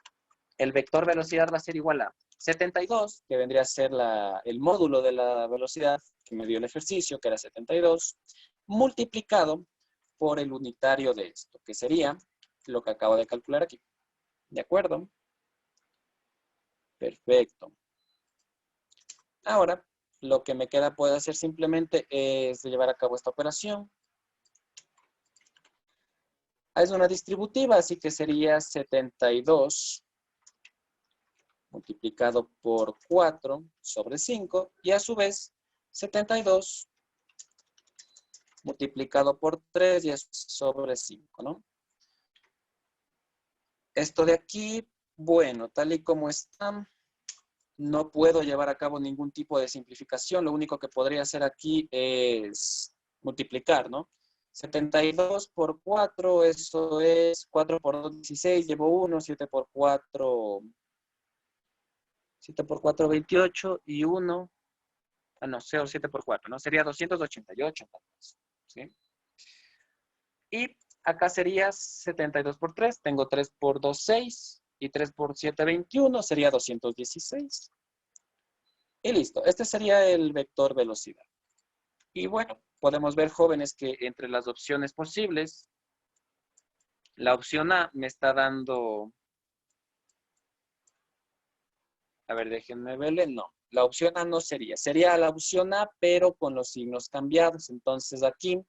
S1: el vector velocidad va a ser igual a 72, que vendría a ser el módulo de la velocidad, que me dio el ejercicio, que era 72, multiplicado por el unitario de esto, que sería lo que acabo de calcular aquí. ¿De acuerdo? Perfecto. Ahora, lo que me queda puede hacer simplemente es llevar a cabo esta operación. Es una distributiva, así que sería 72 multiplicado por 4 sobre 5, y a su vez 72 multiplicado por 3 y es sobre 5, ¿no? Esto de aquí, bueno, tal y como está, no puedo llevar a cabo ningún tipo de simplificación. Lo único que podría hacer aquí es multiplicar, ¿no? 72 por 4, eso es 4 por 2, 16, llevo 1, 7 por 4, 7 por 4, 28 y 1, no, 7 por 4, ¿no? Sería 288, ¿sí? Y acá sería 72 por 3, tengo 3 por 2, 6, y 3 por 7, 21, sería 216. Y listo, este sería el vector velocidad. Y bueno, podemos ver, jóvenes, que entre las opciones posibles, la opción A me está dando, a ver, déjenme verle, no. La opción A no sería, sería la opción A, pero con los signos cambiados. Entonces aquí,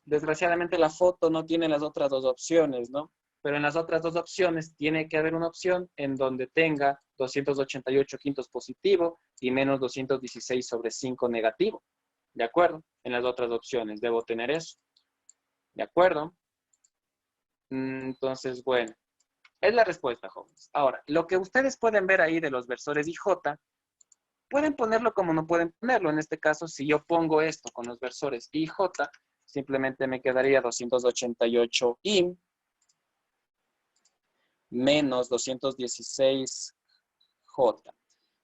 S1: desgraciadamente la foto no tiene las otras dos opciones, ¿no? Pero en las otras dos opciones tiene que haber una opción en donde tenga 288 quintos positivo y menos 216 sobre 5 negativo. ¿De acuerdo? En las otras opciones debo tener eso. ¿De acuerdo? Entonces, bueno, es la respuesta, jóvenes. Ahora, lo que ustedes pueden ver ahí de los versores IJ, pueden ponerlo como no pueden ponerlo. En este caso, si yo pongo esto con los versores IJ, simplemente me quedaría 288i menos 216j.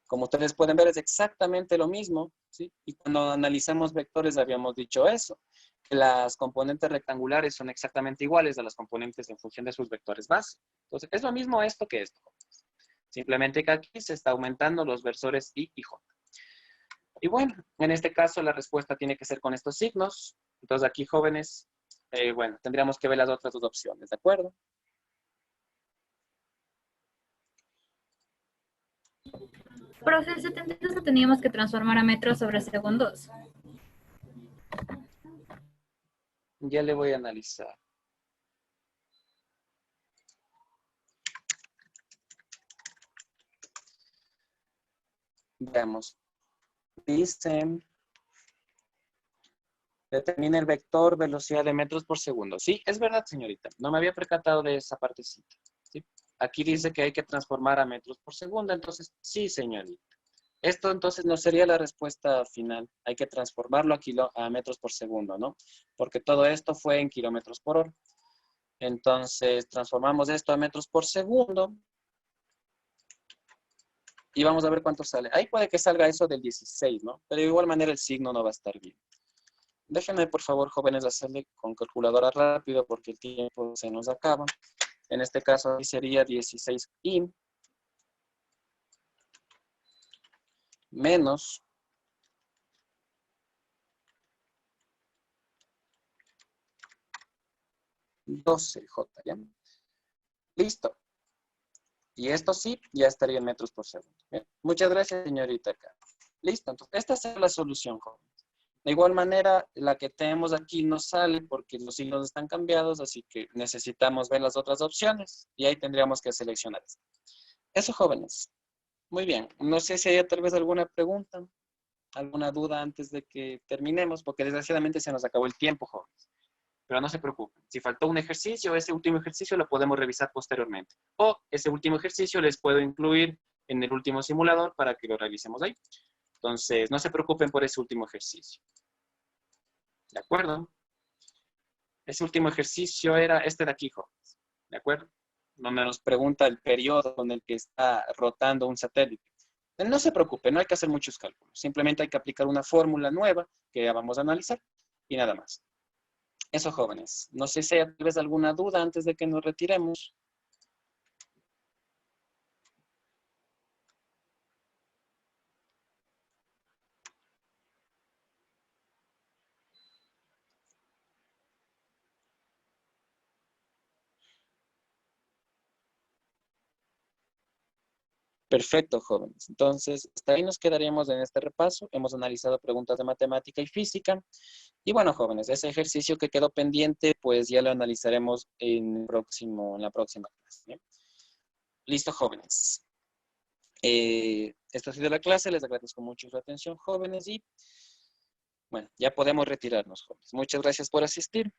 S1: Como ustedes pueden ver, es exactamente lo mismo, ¿sí? Y cuando analizamos vectores habíamos dicho eso, que las componentes rectangulares son exactamente iguales a las componentes en función de sus vectores base. Entonces, es lo mismo esto que esto. Simplemente que aquí se está aumentando los versores I y J. Y bueno, en este caso la respuesta tiene que ser con estos signos. Entonces aquí, jóvenes, bueno, tendríamos que ver las otras dos opciones, ¿de acuerdo?
S6: Profe, el 72 lo teníamos que transformar a metros sobre segundos.
S1: Ya le voy a analizar. Veamos. Dice, determina el vector velocidad de metros por segundo. Sí, es verdad, señorita. No me había percatado de esa partecita. ¿Sí? Aquí dice que hay que transformar a metros por segundo. Entonces, sí, señorita. Esto entonces no sería la respuesta final. Hay que transformarlo a metros por segundo, ¿no? Porque todo esto fue en kilómetros por hora. Entonces, transformamos esto a metros por segundo. Y vamos a ver cuánto sale. Ahí puede que salga eso del 16, ¿no? Pero de igual manera el signo no va a estar bien. Déjenme, por favor, jóvenes, hacerle con calculadora rápido porque el tiempo se nos acaba. En este caso, aquí sería 16i menos 12j, ¿ya? Listo. Y esto sí, ya estaría en metros por segundo. Bien. Muchas gracias, señorita. Listo, entonces esta es la solución, jóvenes. De igual manera, la que tenemos aquí no sale porque los signos están cambiados, así que necesitamos ver las otras opciones y ahí tendríamos que seleccionar esta. Eso, jóvenes. Muy bien. No sé si hay tal vez alguna pregunta, alguna duda antes de que terminemos, porque desgraciadamente se nos acabó el tiempo, jóvenes. Pero no se preocupen. Si faltó un ejercicio, ese último ejercicio lo podemos revisar posteriormente. O ese último ejercicio les puedo incluir en el último simulador para que lo revisemos ahí. Entonces, no se preocupen por ese último ejercicio. ¿De acuerdo? Ese último ejercicio era este de aquí, jóvenes. ¿De acuerdo? Donde nos pregunta el periodo en el que está rotando un satélite. No se preocupen, no hay que hacer muchos cálculos. Simplemente hay que aplicar una fórmula nueva que ya vamos a analizar y nada más. Eso, jóvenes. No sé si hay tal vez alguna duda antes de que nos retiremos. Perfecto, jóvenes. Entonces, hasta ahí nos quedaríamos en este repaso. Hemos analizado preguntas de matemática y física. Y bueno, jóvenes, ese ejercicio que quedó pendiente, pues ya lo analizaremos en la próxima clase. ¿Bien? Listo, jóvenes. Esto ha sido la clase. Les agradezco mucho su atención, jóvenes. Y bueno, ya podemos retirarnos, jóvenes. Muchas gracias por asistir.